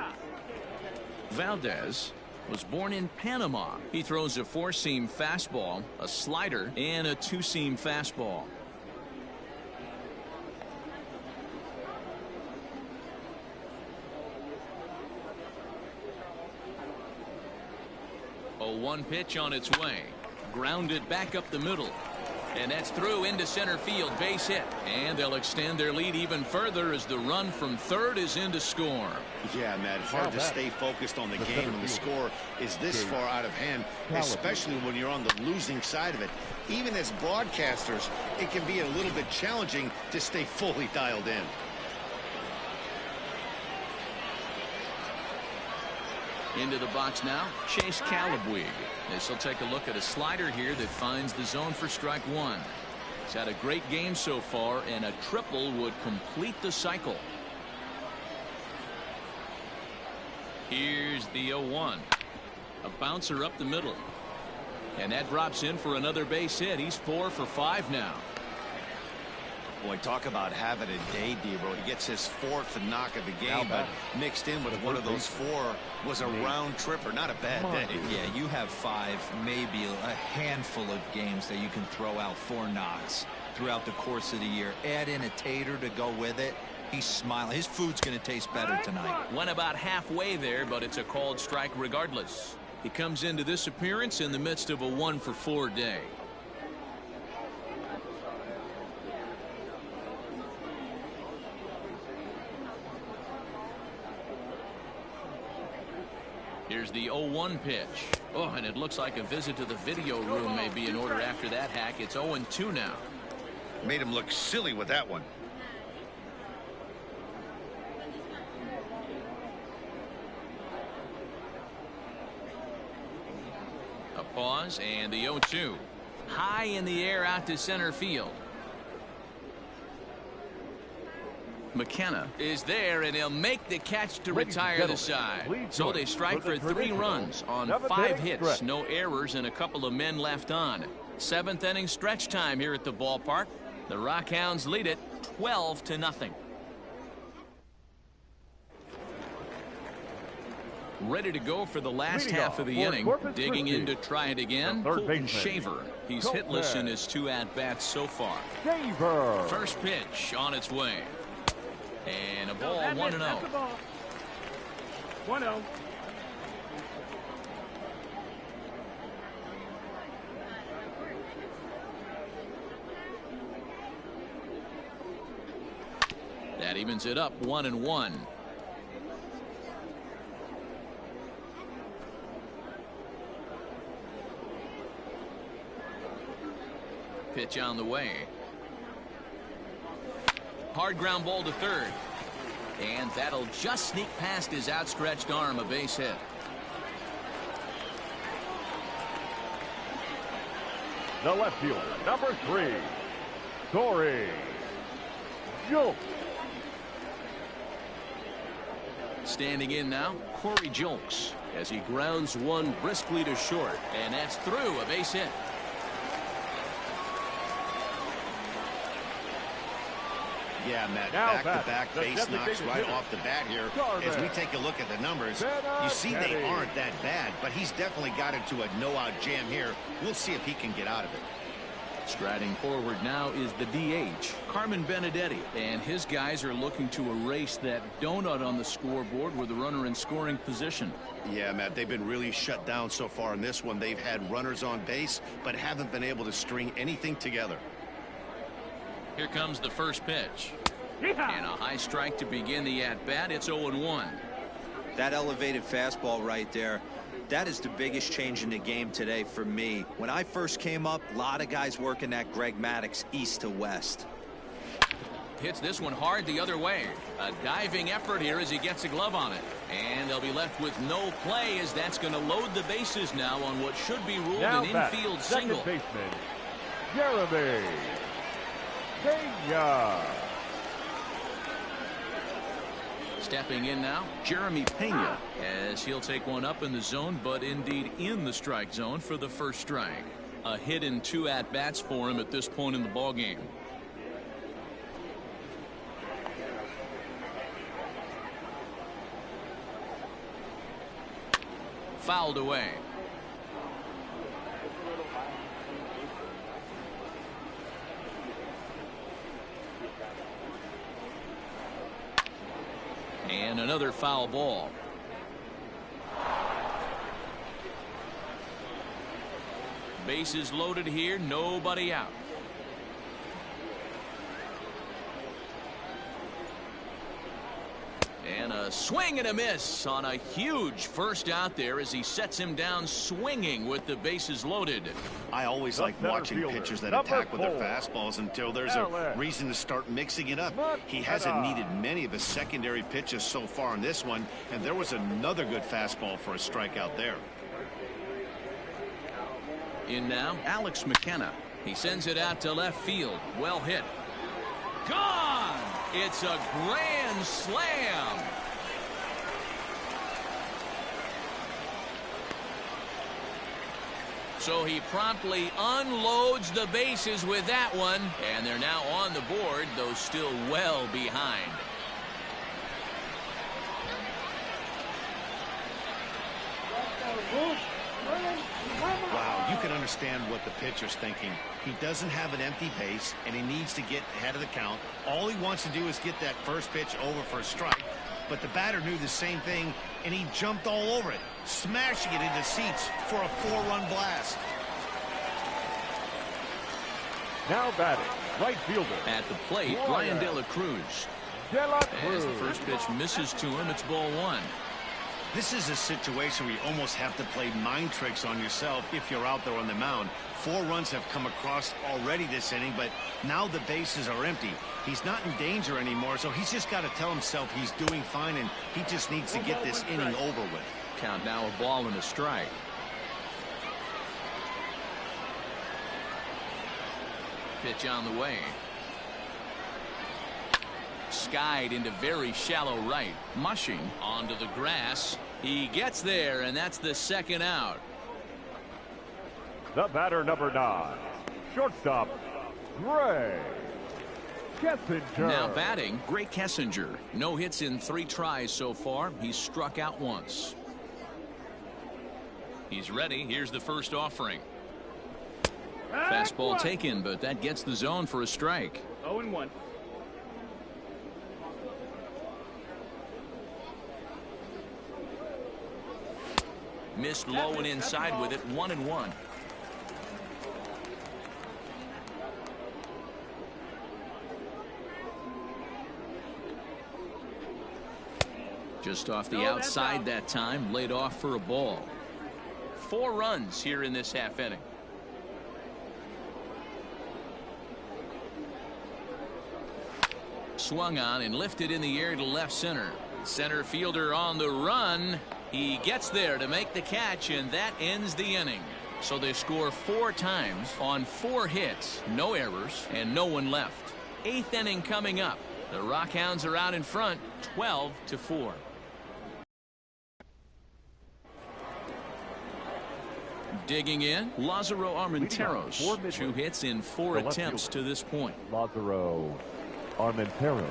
Valdez was born in Panama. He throws a 4-seam fastball, a slider, and a 2-seam fastball. A 1 pitch on its way. Grounded back up the middle. And that's through into center field, base hit. And they'll extend their lead even further as the run from third is in to score. Yeah, Matt, hard to stay focused on the game when the score is this far out of hand, especially when you're on the losing side of it. Even as broadcasters, it can be a little bit challenging to stay fully dialed in. Into the box now, Chase Calabwig. This will take a look at a slider here that finds the zone for strike one. He's had a great game so far, and a triple would complete the cycle. Here's the 0-1. A bouncer up the middle. And that drops in for another base hit. He's 4 for 5 now. Boy, talk about having a day, Debo. He gets his 4th knock of the game, but mixed in with one of those 4 was a round tripper. Not a bad day. Yeah, you have 5, maybe a handful of games that you can throw out 4 knocks throughout the course of the year. Add in a tater to go with it. He's smiling. His food's going to taste better tonight. Went about halfway there, but it's a called strike regardless. He comes into this appearance in the midst of a 1 for 4 day. Here's the 0-1 pitch. Oh, and it looks like a visit to the video room may be in order after that hack. It's 0-2 now. Made him look silly with that one. A pause and the 0-2. High in the air out to center field. McKenna is there, and he'll make the catch to retire the side. So they strike for 3 runs on 5 hits, no errors, and a couple of men left on. 7th inning stretch time here at the ballpark. The Rockhounds lead it 12-0. Ready to go for the last half of the inning. Digging in to try it again, Colton Shaver. He's hitless in his 2 at-bats so far. First pitch on its way. And a ball, 1-0. 1-0. That evens it up, 1-1. Pitch on the way. Hard ground ball to third. And that'll just sneak past his outstretched arm, a base hit. The left fielder, number 3, Corey Julks. Standing in now, Corey Julks, as he grounds one briskly to short. And that's through, a base hit. Yeah, Matt, back-to-back base knocks right off the bat here. As we take a look at the numbers, you see they aren't that bad, but he's definitely got into a no-out jam here. We'll see if he can get out of it. Striding forward now is the DH, Carmen Benedetti, and his guys are looking to erase that donut on the scoreboard with a runner in scoring position. Yeah, Matt, they've been really shut down so far in this one. They've had runners on base, but haven't been able to string anything together. Here comes the first pitch. And a high strike to begin the at-bat. It's 0-1. That elevated fastball right there, that is the biggest change in the game today for me. When I first came up, a lot of guys working that Greg Maddux east to west. Hits this one hard the other way. A diving effort here as he gets a glove on it. And they'll be left with no play, as that's going to load the bases now on what should be ruled an infield single. Second baseman, Jeremy Pena. Stepping in now, Jeremy Pena, as he'll take one up in the zone, but indeed in the strike zone for the first strike. A hit in 2 at-bats for him at this point in the ballgame. Fouled away. And another foul ball. Bases loaded here, nobody out. A swing and a miss on a huge first out there as he sets him down swinging with the bases loaded. I always like watching pitchers that attack with their fastballs until there's a reason to start mixing it up. He hasn't needed many of his secondary pitches so far in this one, and there was another good fastball for a strikeout there. In now, Alex McKenna. He sends it out to left field. Well hit. Gone! It's a grand slam. So he promptly unloads the bases with that one, and they're now on the board, though still well behind. Wow, you can understand what the pitcher's thinking. He doesn't have an empty base, and he needs to get ahead of the count. All he wants to do is get that first pitch over for a strike. But the batter knew the same thing, and he jumped all over it, smashing it into seats for a 4-run blast. Now batting, right fielder. At the plate, Brian De La Cruz. As the first pitch misses to him, it's ball one. This is a situation where you almost have to play mind tricks on yourself if you're out there on the mound. 4 runs have come across already this inning, but now the bases are empty. He's not in danger anymore, so he's just got to tell himself he's doing fine, and he just needs to get this inning over with. Count now a ball and a strike. Pitch on the way. Skied into very shallow right. Mushing onto the grass. He gets there, and that's the second out. The batter, number 9, shortstop, Gray Kessinger. Now batting, Gray Kessinger. No hits in 3 tries so far. He's struck out once. He's ready. Here's the first offering. Fastball taken, but that gets the zone for a strike. 0-1. Missed low and inside with it. 1-1. Just off the outside that time, laid off for a ball. 4 runs here in this half inning. Swung on and lifted in the air to left center. Center fielder on the run. He gets there to make the catch, and that ends the inning. So they score 4 times on 4 hits, no errors, and no one left. 8th inning coming up. The Rockhounds are out in front, 12-4. Digging in, Lázaro Armenteros. 2 hits in 4 attempts to this point. Lázaro Armenteros.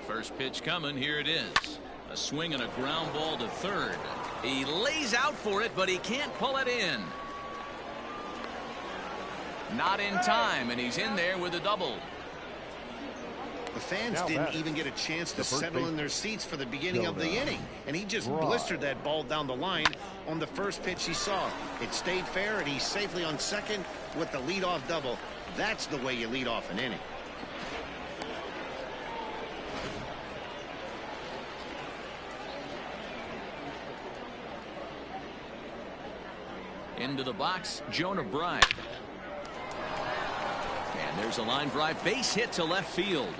First pitch coming. Here it is. A swing and a ground ball to third. He lays out for it, but he can't pull it in. Not in time, and he's in there with a double. The fans didn't even get a chance to settle in their seats for the beginning of the inning, and he just blistered that ball down the line on the first pitch he saw. It stayed fair, and he's safely on second with the leadoff double. That's the way you lead off an inning. Into the box, Jonah Bride. And there's a line drive base hit to left field.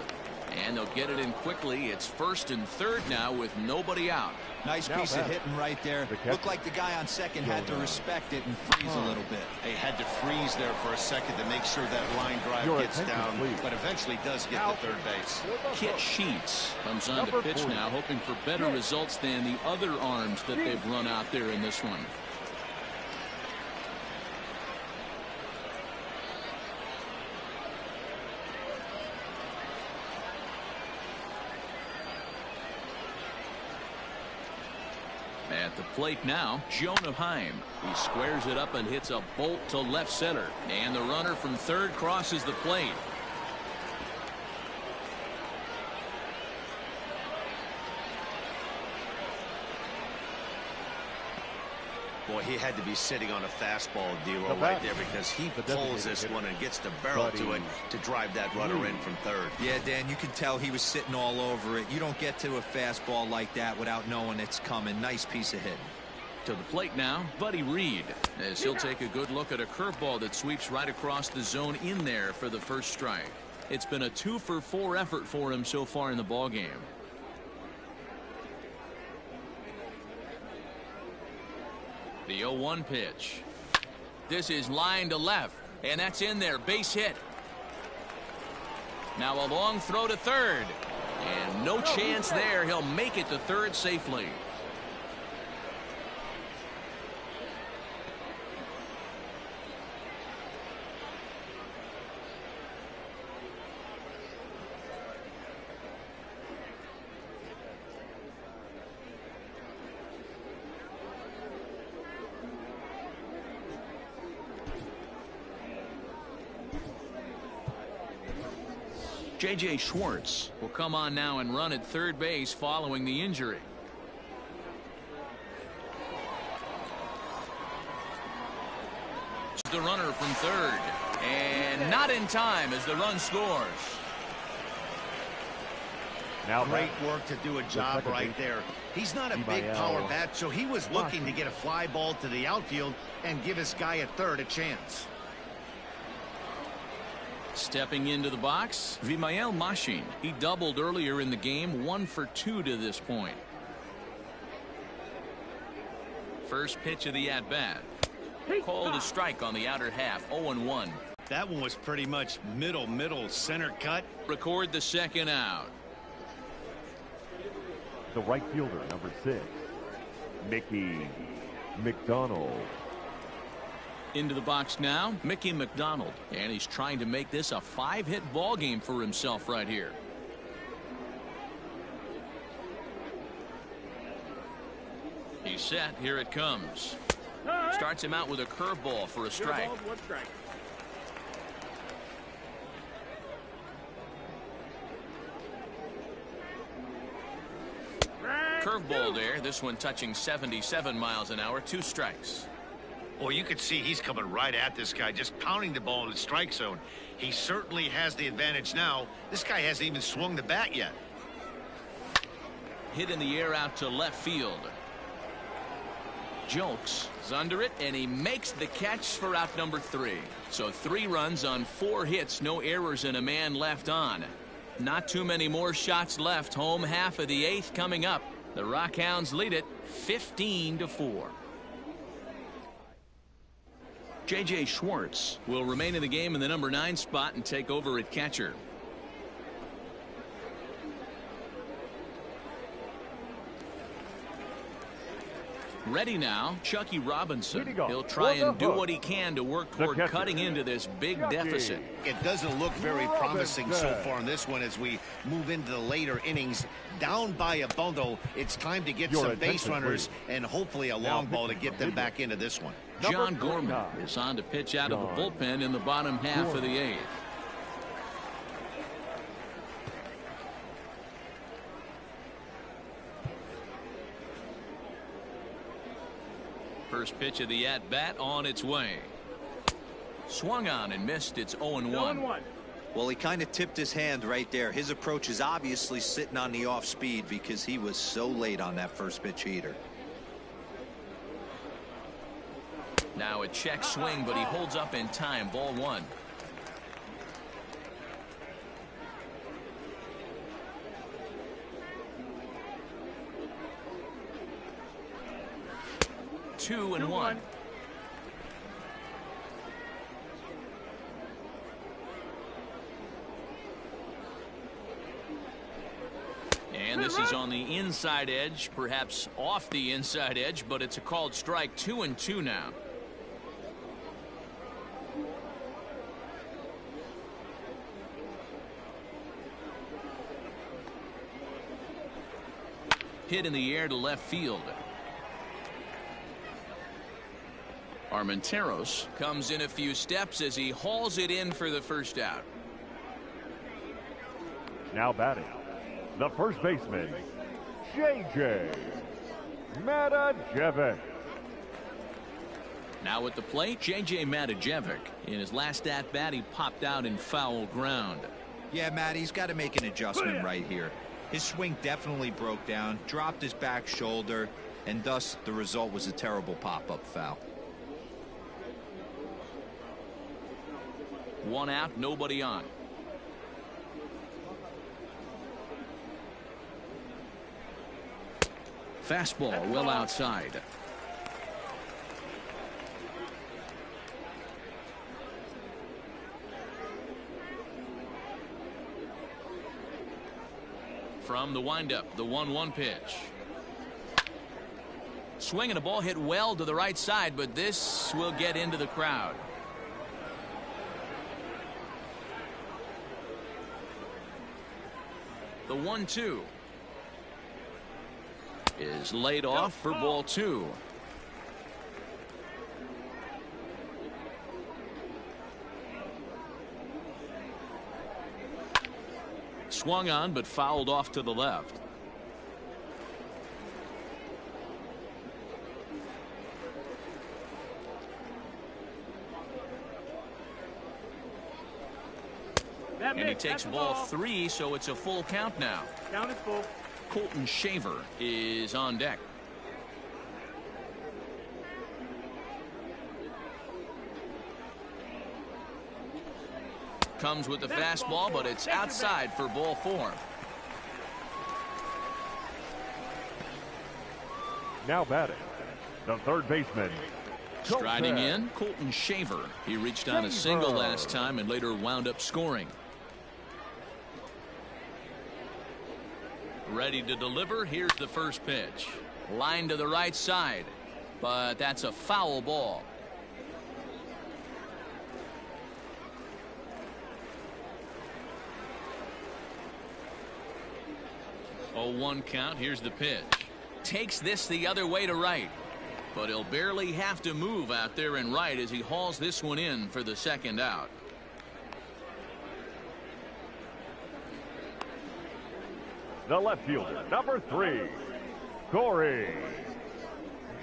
And they'll get it in quickly. It's first and third now with nobody out. Nice piece of hitting right there. Looked like the guy on second had to respect it and freeze a little bit. They had to freeze there for a second to make sure that line drive gets down, but eventually does get to third base. Kit Sheets comes on to pitch now, hoping for better results than the other arms that they've run out there in this one. At the plate now, Jonah Heim. He squares it up and hits a bolt to left center. And the runner from third crosses the plate. Boy, he had to be sitting on a fastball, D-Roll, right there, because he pulls this one and gets the barrel to it to drive that runner in from third. Yeah, Dan, you can tell he was sitting all over it. You don't get to a fastball like that without knowing it's coming. Nice piece of hitting. To the plate now, Buddy Reed, as he'll take a good look at a curveball that sweeps right across the zone in there for the first strike. It's been a 2-for-4 effort for him so far in the ballgame. The 0-1 pitch. This is line to left, and that's in there. Base hit. Now a long throw to third, and no chance there. He'll make it to third safely. J.J. Schwartz will come on now and run at third base following the injury. The runner from third, and not in time as the run scores. Now great work to do a job right there. He's not a big power bat, so he was looking to get a fly ball to the outfield and give his guy at third a chance. Stepping into the box, Vimael Machin. He doubled earlier in the game, 1 for 2 to this point. First pitch of the at-bat. Called a strike on the outer half, 0-1. That one was pretty much middle center cut. Record the second out. The right fielder, number 6, Mickey McDonald. Into the box now, Mickey McDonald, and he's trying to make this a 5-hit ball game for himself right here. He's set. Here it comes. Starts him out with a curveball for a strike. Curveball there. This one touching 77 miles an hour. 2 strikes. Well, you could see he's coming right at this guy, just pounding the ball in the strike zone. He certainly has the advantage now. This guy hasn't even swung the bat yet. Hit in the air out to left field. Jolks is under it, and he makes the catch for out number 3. So 3 runs on 4 hits, no errors, and a man left on. Not too many more shots left. Home half of the 8th coming up. The Rockhounds lead it 15-4. J.J. Schwartz will remain in the game in the number 9 spot and take over at catcher. Ready now, Chucky Robinson. He'll try and do what he can to work toward cutting into this big deficit. It doesn't look very promising so far in this one as we move into the later innings. Down by a bundle, it's time to get some base runners and hopefully a long ball to get them back into this one. John Gorman is on to pitch out of the bullpen in the bottom half of the 8th. First pitch of the at-bat on its way. Swung on and missed. It's 0-1. Well, he kind of tipped his hand right there. His approach is obviously sitting on the off speed because he was so late on that first pitch heater. Now a check swing, but he holds up in time. Ball 1. Two and one. And this is on the inside edge, perhaps off the inside edge, but it's a called strike. 2-2 now. Hit in the air to left field. Armenteros comes in a few steps as he hauls it in for the first out. Now batting, the first baseman, J.J. Matajevic. Now at the plate, J.J. Matijevic. In his last at-bat, he popped out in foul ground. Yeah, Matt, he's got to make an adjustment right here. His swing definitely broke down, dropped his back shoulder, and thus the result was a terrible pop-up foul. 1 out, nobody on. Fastball well outside. From the windup, the 1-1 pitch. Swing and a ball hit well to the right side, but this will get into the crowd. The 1-2 is laid off for ball 2. Swung on but fouled off to the left. And he takes ball 3, so it's a full count now. Count is full. Colton Shaver is on deck. Comes with the fastball, but it's outside for ball 4. Now batting, the third baseman. Striding in, Colton Shaver. He reached on a single last time and later wound up scoring. Ready to deliver. Here's the first pitch. Line to the right side, but that's a foul ball. Oh, 1 count. Here's the pitch. Takes this the other way to right, but he'll barely have to move out there in right as he hauls this one in for the second out. The left fielder, number 3, Corey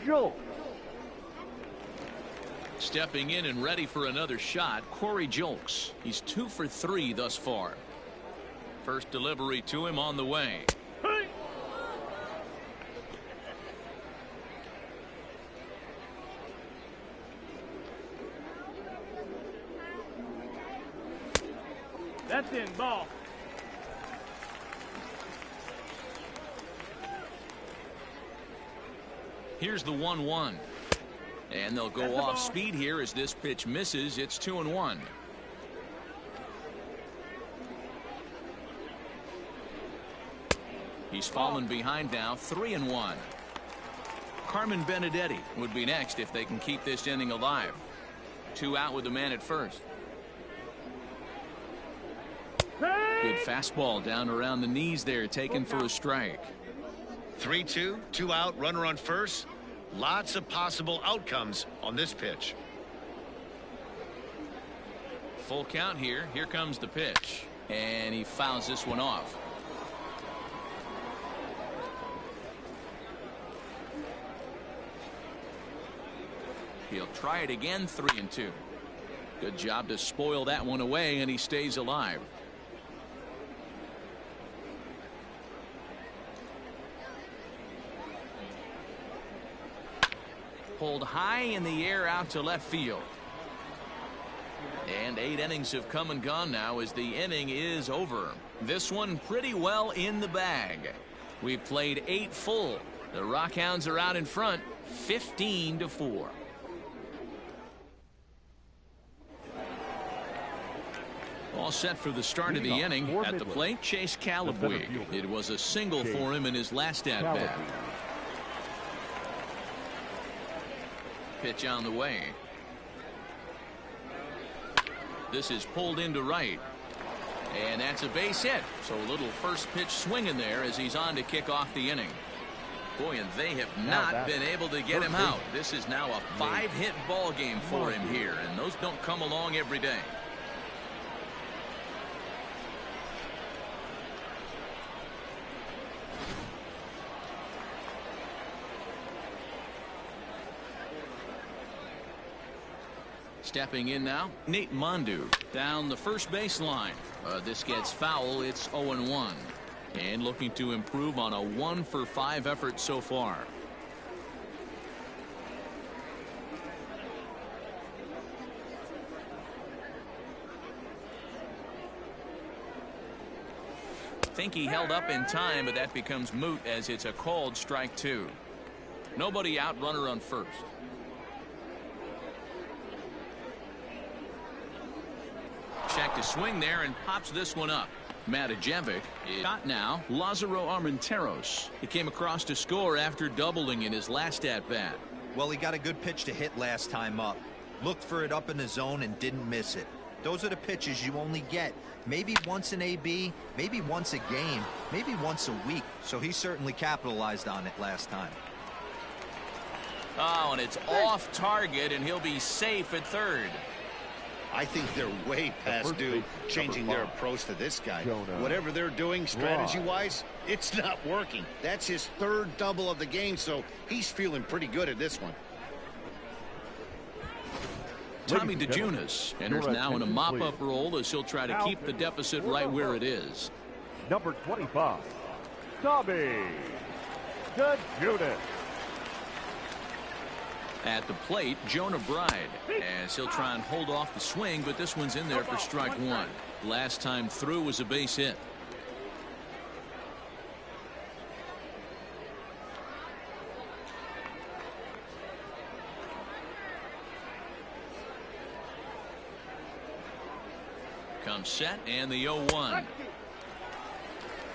Julks. Stepping in and ready for another shot, Corey Julks. He's 2 for 3 thus far. First delivery to him on the way. That's in, ball. Here's the 1-1. And they'll go off speed here as this pitch misses. It's 2-1. He's fallen behind now, 3-1. Carmen Benedetti would be next if they can keep this inning alive. 2 out with the man at first. Good fastball down around the knees there, taken for a strike. 3-2, 2 out, runner on first. Lots of possible outcomes on this pitch. Full count here. Here comes the pitch. And he fouls this one off. He'll try it again, 3-2. Good job to spoil that one away, and he stays alive. Pulled high in the air out to left field. And 8 innings have come and gone now as the inning is over. This one pretty well in the bag. We've played 8 full. The Rockhounds are out in front, 15-4. All set for the start of the inning. At the plate, Chase Calabwig. It was a single for him in his last at-bat. Pitch on the way. This is pulled into right. And that's a base hit. So a little first pitch swing in there as he's on to kick off the inning. Boy, and they have not been able to get him out. This is now a 5-hit ball game for him here, and those don't come along every day. Stepping in now, Nate Mondu down the first baseline. This gets foul. It's 0-1. And looking to improve on a 1-for-5 effort so far. Think he held up in time, but that becomes moot as it's a called strike 2. Nobody out, runner on first. Check to swing there and pops this one up. Matajevic is shot now. Lázaro Armenteros. He came across to score after doubling in his last at-bat. Well, he got a good pitch to hit last time up. Looked for it up in the zone and didn't miss it. Those are the pitches you only get maybe once an AB, maybe once a game, maybe once a week. So he certainly capitalized on it last time. Oh, and it's off target, and he'll be safe at third. I think they're way past due changing their approach to this guy. Whatever they're doing strategy-wise, it's not working. That's his third double of the game, so he's feeling pretty good at this one. Tommy DeJunas enters now in a mop-up role as he'll try to keep the deficit right where it is. Number 25, Tommy DeJunas. At the plate, Jonah Bride, as he'll try and hold off the swing, but this one's in there for strike 1. Last time through was a base hit. Comes set, and the 0-1.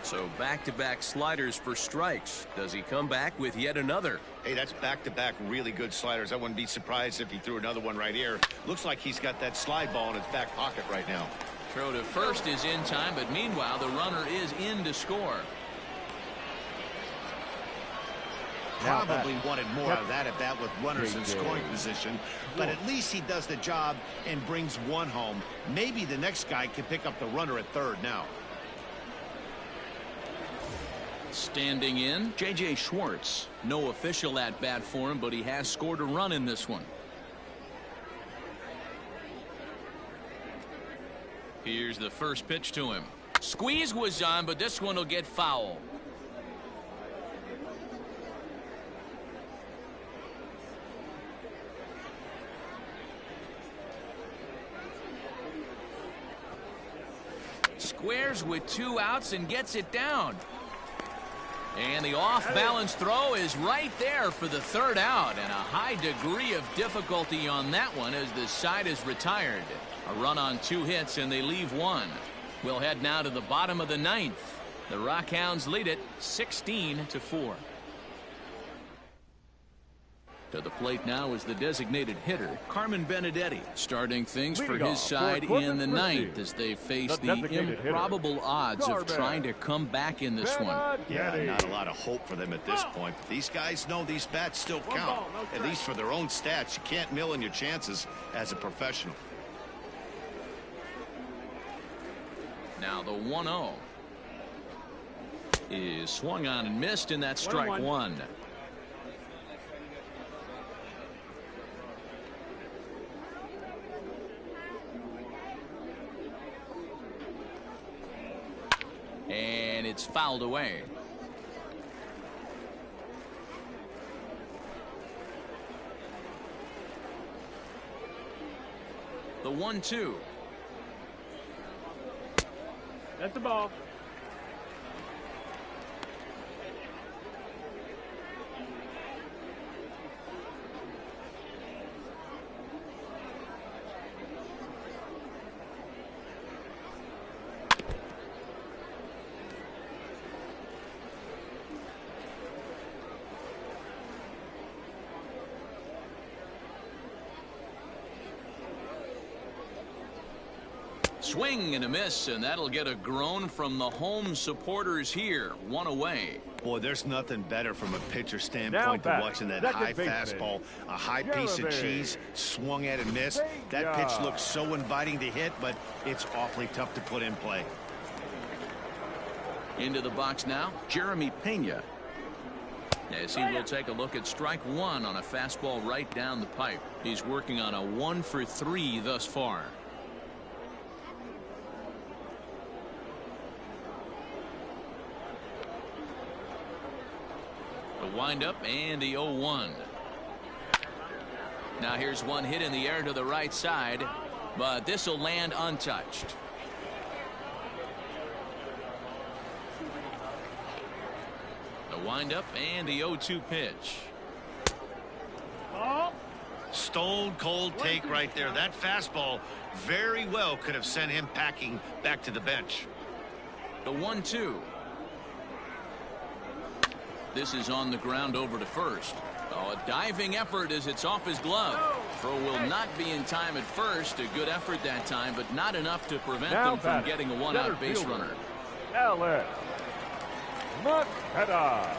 So back-to-back sliders for strikes. Does he come back with yet another? Hey, that's back-to-back really good sliders. I wouldn't be surprised if he threw another one right here. Looks like he's got that slide ball in his back pocket right now. Throw to first is in time, but meanwhile the runner is in to score. Probably wanted more of that at bat with runners in scoring position, but at least he does the job and brings one home. Maybe the next guy can pick up the runner at third now. Standing in, J.J. Schwartz. No official at-bat for him, but he has scored a run in this one. Here's the first pitch to him. Squeeze was on, but this one will get foul. Squares with 2 outs and gets it down. And the off-balance throw is right there for the third out, and a high degree of difficulty on that one as the side is retired. A run on 2 hits, and they leave 1. We'll head now to the bottom of the 9th. The Rockhounds lead it 16-4. To the plate now is the designated hitter, Carmen Benedetti, starting things for his side in the 9th as they face the improbable odds of trying to come back in this one. Yeah, not a lot of hope for them at this point. But these guys know these bats still count, at least for their own stats. You can't mill in your chances as a professional. Now the 1-0 is swung on and missed, and that's strike 1. And it's fouled away. The 1-2. That's the ball. Swing and a miss, and that'll get a groan from the home supporters here. 1 away. Boy, there's nothing better from a pitcher standpoint than watching that high fastball, a high piece of cheese, swung at and missed. That pitch looks so inviting to hit, but it's awfully tough to put in play. Into the box now, Jeremy Pena. As he will take a look at strike one on a fastball right down the pipe. He's working on a 1 for 3 thus far. The windup and the 0-1. Now here's one hit in the air to the right side, but this will land untouched. The windup and the 0-2 pitch. Stone cold take right there. That fastball very well could have sent him packing back to the bench. The 1-2. This is on the ground over to first. Oh, a diving effort as it's off his glove. Throw will not be in time at first. A good effort that time, but not enough to prevent them from getting a one-out base runner. Alex McKenna.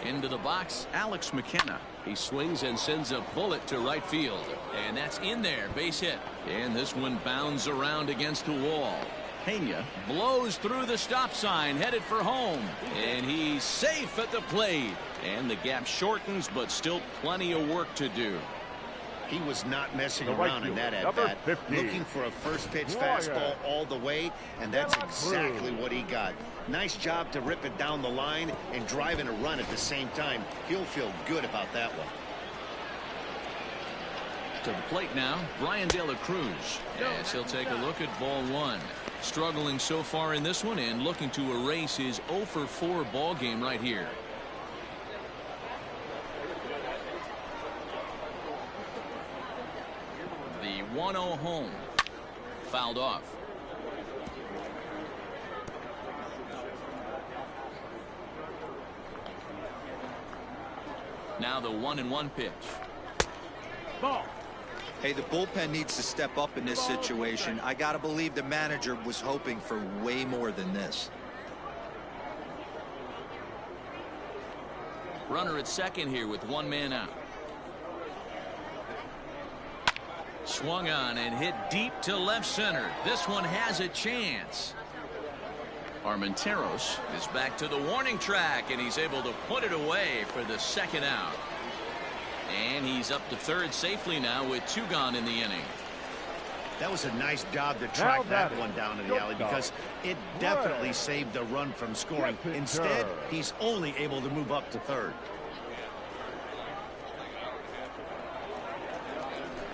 Into the box, Alex McKenna. He swings and sends a bullet to right field. And that's in there, base hit. And this one bounds around against the wall. Pena blows through the stop sign, headed for home. And he's safe at the plate. And the gap shortens, but still plenty of work to do. He was not messing around in that at-bat. Looking for a first-pitch fastball all the way, and that's exactly what he got. Nice job to rip it down the line and drive in a run at the same time. He'll feel good about that one. To the plate now, Brian De La Cruz. As he'll take a look at ball one. Struggling so far in this one and looking to erase his 0 for 4 ball game right here. The 1-0 home. Fouled off. Now the 1-1 pitch. Ball. Hey, the bullpen needs to step up in this situation. I got to believe the manager was hoping for way more than this. Runner at second here with one man out. Swung on and hit deep to left center. This one has a chance. Armenteros is back to the warning track, and he's able to put it away for the second out. And he's up to third safely now with 2 gone in the inning. That was a nice job to track that one down to the alley, because it definitely saved the run from scoring. Instead, he's only able to move up to third.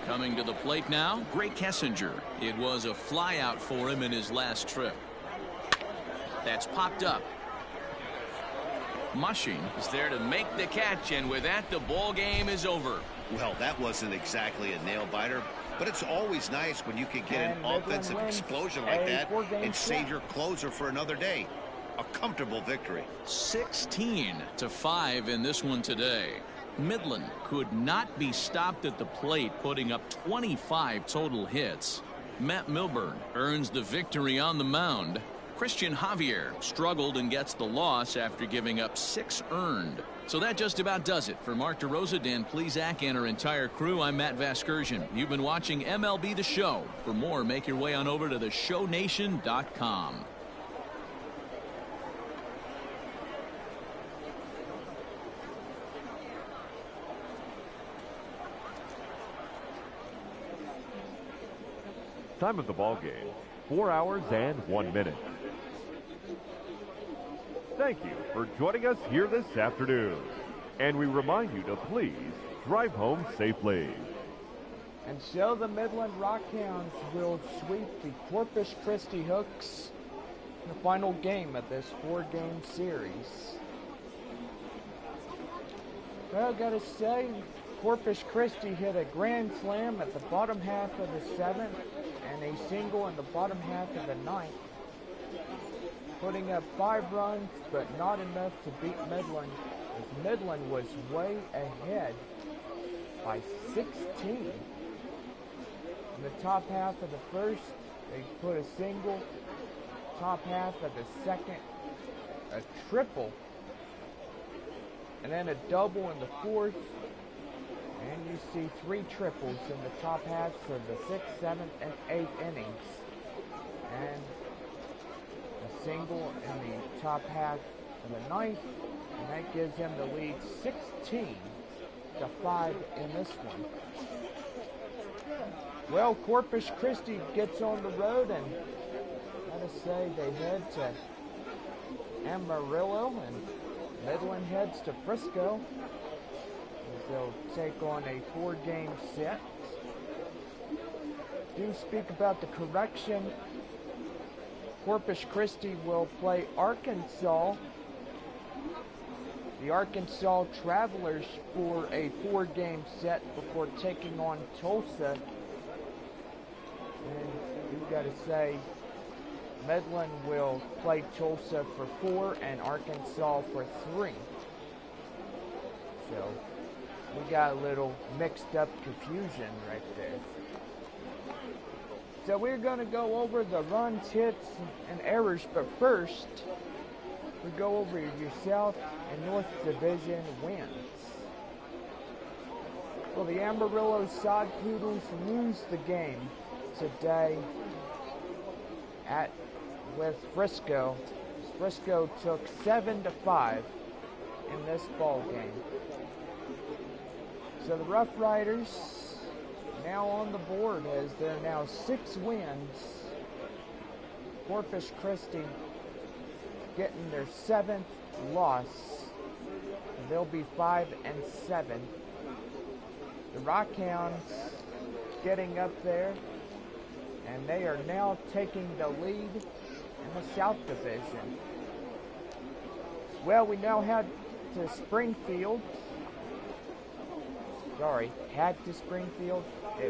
Coming to the plate now, Greg Kessinger. It was a fly out for him in his last trip. That's popped up. Mushing is there to make the catch, and with that, the ball game is over. Well, that wasn't exactly a nail-biter, but it's always nice when you can get an offensive explosion like that and save your closer for another day. A comfortable victory. 16-5 in this one today. Midland could not be stopped at the plate, putting up 25 total hits. Matt Milburn earns the victory on the mound. Christian Javier struggled and gets the loss after giving up 6 earned. So that just about does it. For Mark DeRosa, Dan Plesac, and our entire crew, I'm Matt Vasgersian. You've been watching MLB The Show. For more, make your way on over to theshownation.com. Time of the ball game, 4 hours and 1 minute. Thank you for joining us here this afternoon. And we remind you to please drive home safely. And so the Midland Rockhounds will sweep the Corpus Christi Hooks in the final game of this 4-game series. Well, gotta say, Corpus Christi hit a grand slam at the bottom half of the 7th and a single in the bottom half of the 9th. Putting up 5 runs, but not enough to beat Midland, as Midland was way ahead by 16. In the top half of the first, they put a single. Top half of the second, a triple. And then a double in the 4th. And you see 3 triples in the top halves of the 6th, 7th, and 8th innings. And a single in the top half in the ninth, and that gives them the lead 16-5 in this one. Well, Corpus Christi gets on the road, and gotta say they head to Amarillo, and Midland heads to Frisco. They'll take on a 4-game set. Do speak about the correction. Corpus Christi will play Arkansas. The Arkansas Travelers for a 4-game set before taking on Tulsa. And you've got to say, Midland will play Tulsa for 4 and Arkansas for 3. So we got a little mixed up confusion right there. So we're going to go over the runs, hits, and errors, but first we go over your South and North Division wins. Well, the Amarillo Sod Poodles lose the game today with Frisco. Frisco took 7-5 in this ball game. So the Rough Riders now on the board as they're now 6 wins. Corpus Christi getting their 7th loss. They'll be 5-7. The Rockhounds getting up there, and they are now taking the lead in the South Division. Well, we now head to Springfield. Sorry, head to Springfield.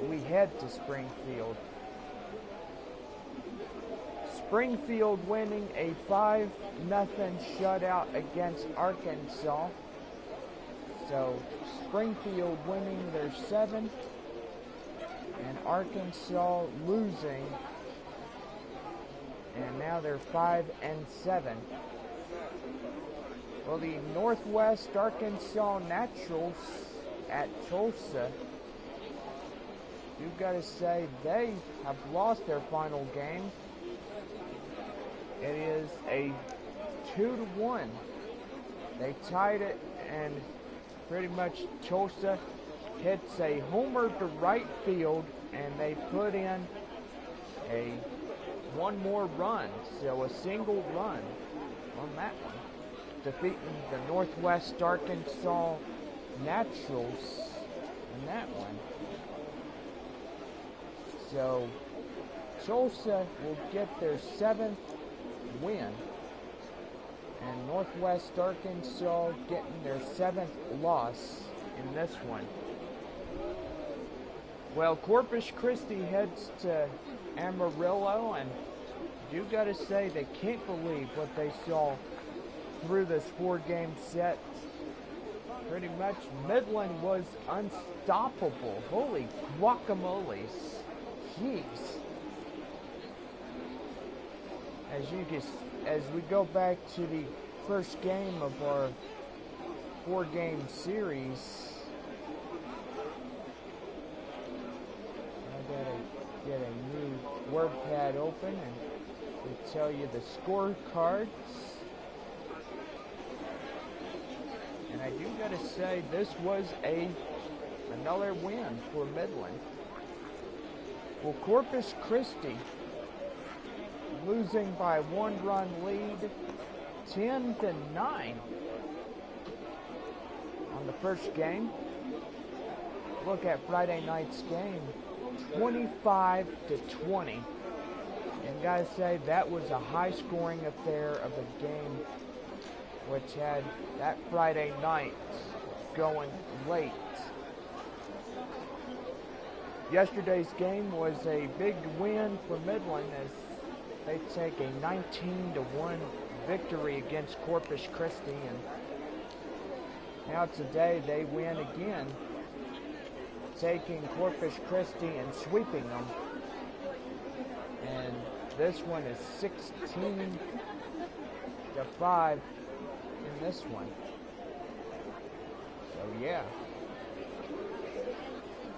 We head to Springfield. Springfield winning a 5-0 shutout against Arkansas. So Springfield winning their 7th, and Arkansas losing, and now they're 5-7. Well, the Northwest Arkansas Naturals at Tulsa, you've got to say they have lost their final game. It is a 2-1. They tied it, and pretty much Tulsa hits a homer to right field, and they put in one more run, so a single run on that one, defeating the Northwest Arkansas Naturals in that one. So Tulsa will get their 7th win, and Northwest Arkansas getting their 7th loss in this one. Well, Corpus Christi heads to Amarillo, and you got to say they can't believe what they saw through this 4-game set. Pretty much Midland was unstoppable. Holy guacamoles. Jeez. As we go back to the first game of our 4-game series, I gotta get a new word pad open and to tell you the scorecards. And I do gotta say this was another win for Midland. Well, Corpus Christi losing by 1-run lead, 10-9 on the first game. Look at Friday night's game, 25-20. And gotta say that was a high-scoring affair of a game, which had that Friday night going late. Yesterday's game was a big win for Midland as they take a 19-1 victory against Corpus Christi, and now today they win again, taking Corpus Christi and sweeping them. And this one is 16-5 in this one. So yeah.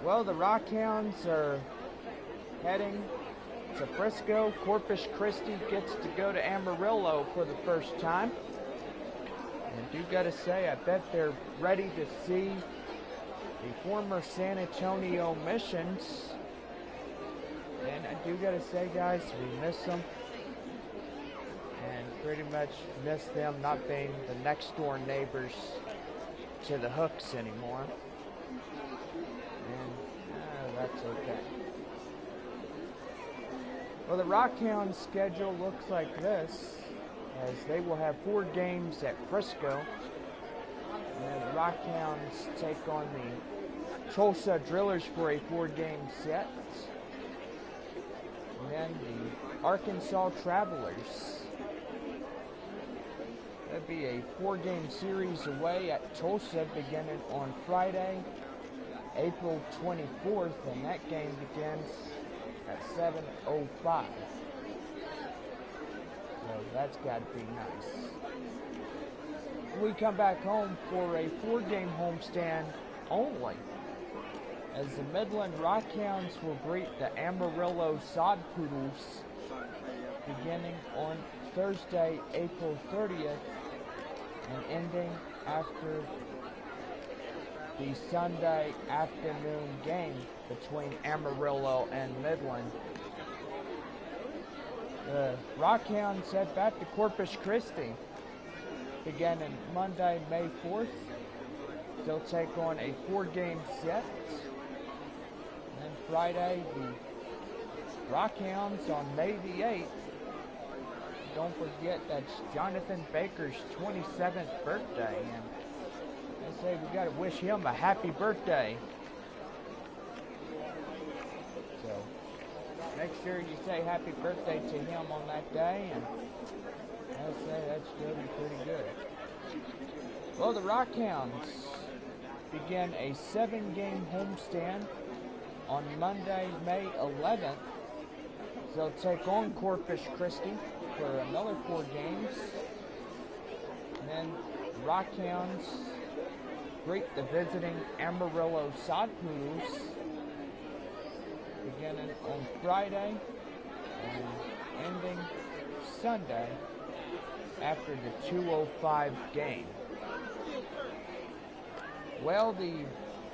Well, the Rockhounds are heading to Frisco. Corpus Christi gets to go to Amarillo for the first time. I do gotta say, I bet they're ready to see the former San Antonio Missions. And I do gotta say, guys, we miss them. And pretty much miss them not being the next door neighbors to the Hooks anymore. And that's okay. Well, the Rockhounds schedule looks like this, as they will have 4 games at Frisco. And then the Rockhounds take on the Tulsa Drillers for a 4-game set. And then the Arkansas Travelers. That'd be a 4-game series away at Tulsa beginning on Friday, April 24th, and that game begins at 7:05. So that's got to be nice. We come back home for a 4-game homestand only, as the Midland Rockhounds will greet the Amarillo Sod Poodles beginning on Thursday, April 30th, and ending after the Sunday afternoon game between Amarillo and Midland. The Rockhounds head back to Corpus Christi beginning Monday, May 4th. They'll take on a 4-game set. And then Friday, the Rockhounds on May the 8th. Don't forget that's Jonathan Baker's 27th birthday, and I say we got to wish him a happy birthday. So make sure you say happy birthday to him on that day, and I say that's going to be pretty good. Well, the Rockhounds begin a 7-game homestand on Monday, May 11th. They'll take on Corpus Christi for another 4 games. And then the Rockhounds greet the visiting Amarillo Sod Poodles beginning on Friday and ending Sunday after the 2:05 game. Well, the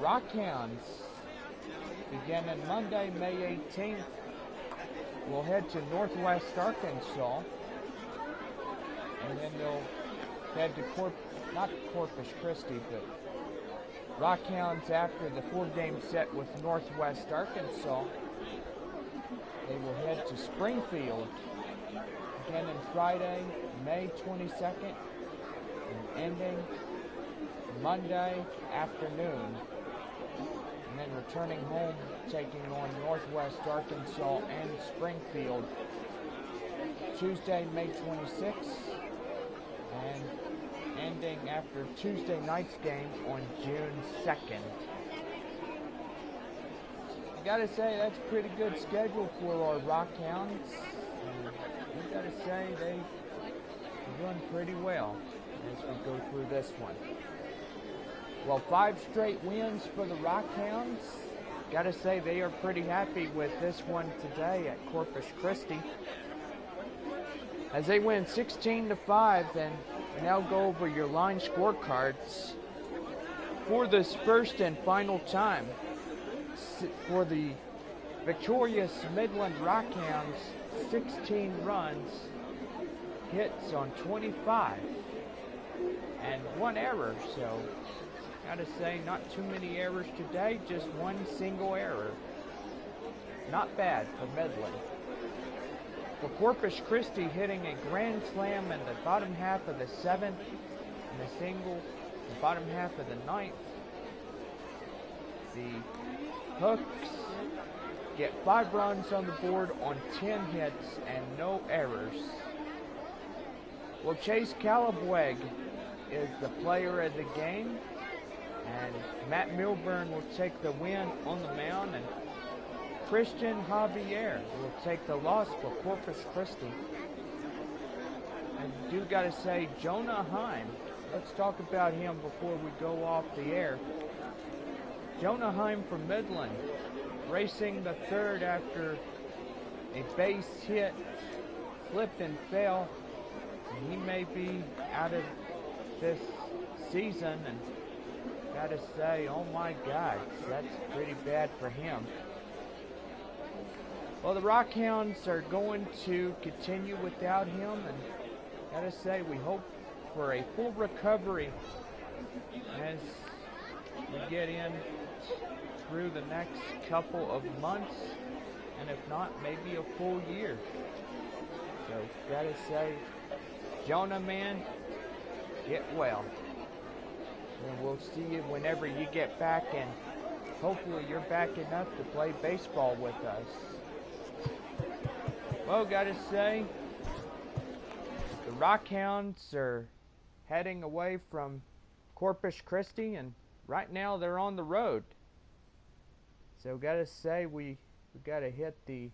Rockhounds beginning Monday, May 18th, will head to Northwest Arkansas, and then they'll head to not Corpus Christi, but Rockhounds after the 4-game set with Northwest Arkansas. They will head to Springfield beginning Friday, May 22nd, and ending Monday afternoon, and then returning home, taking on Northwest Arkansas and Springfield Tuesday, May 26th, and ending after Tuesday night's game on June 2nd. I gotta say, that's a pretty good schedule for our Rockhounds. We gotta say, they're doing pretty well as we go through this one. Well, 5 straight wins for the Rockhounds. Gotta say, they are pretty happy with this one today at Corpus Christi, as they win 16-5. And now go over your line scorecards for this first and final time for the victorious Midland Rockhounds. 16 runs, hits on 25, and 1 error. So gotta say, not too many errors today, just 1 single error. Not bad for Midland. For Corpus Christi, hitting a grand slam in the bottom half of the 7th and a single in the bottom half of the 9th. The Hooks get 5 runs on the board on 10 hits and no errors. Well, Chase Calabweg is the player of the game, and Matt Milburn will take the win on the mound, and Christian Javier will take the loss for Corpus Christi. And I do gotta say, Jonah Heim, let's talk about him before we go off the air. Jonah Heim from Midland, racing the 3rd after a base hit, slipped and fell. And he may be out of this season, and gotta say, oh my God, that's pretty bad for him. Well, the Rockhounds are going to continue without him, and gotta say, we hope for a full recovery as we get in through the next couple of months, and if not, maybe a full year. So, gotta say, Jonah, man, get well. And we'll see you whenever you get back, and hopefully you're back enough to play baseball with us. Well, gotta say, the Rockhounds are heading away from Corpus Christi, and right now they're on the road. So gotta say, we gotta hit the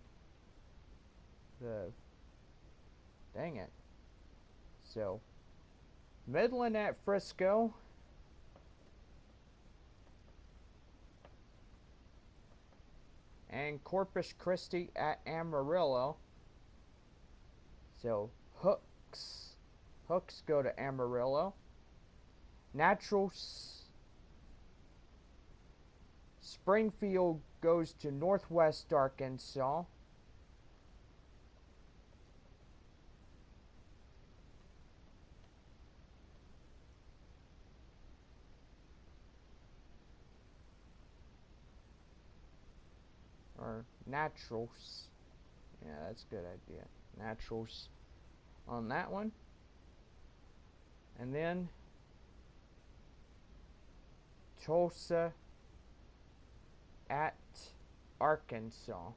dang it. So Midland at Frisco. And Corpus Christi at Amarillo. So Hooks go to Amarillo. Naturals Springfield goes to Northwest Arkansas. Or Naturals. Yeah, that's a good idea. Naturals on that one. And then Tulsa at Arkansas.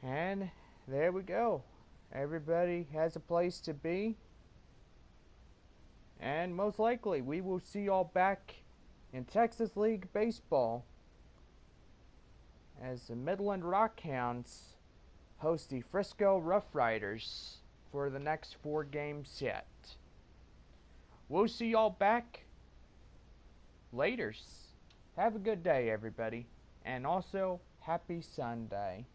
And there we go. Everybody has a place to be. And most likely we will see y'all back in Texas League Baseball as the Midland Rockhounds host the Frisco Rough Riders for the next 4-game set. We'll see y'all back laters. Have a good day, everybody, and also happy Sunday.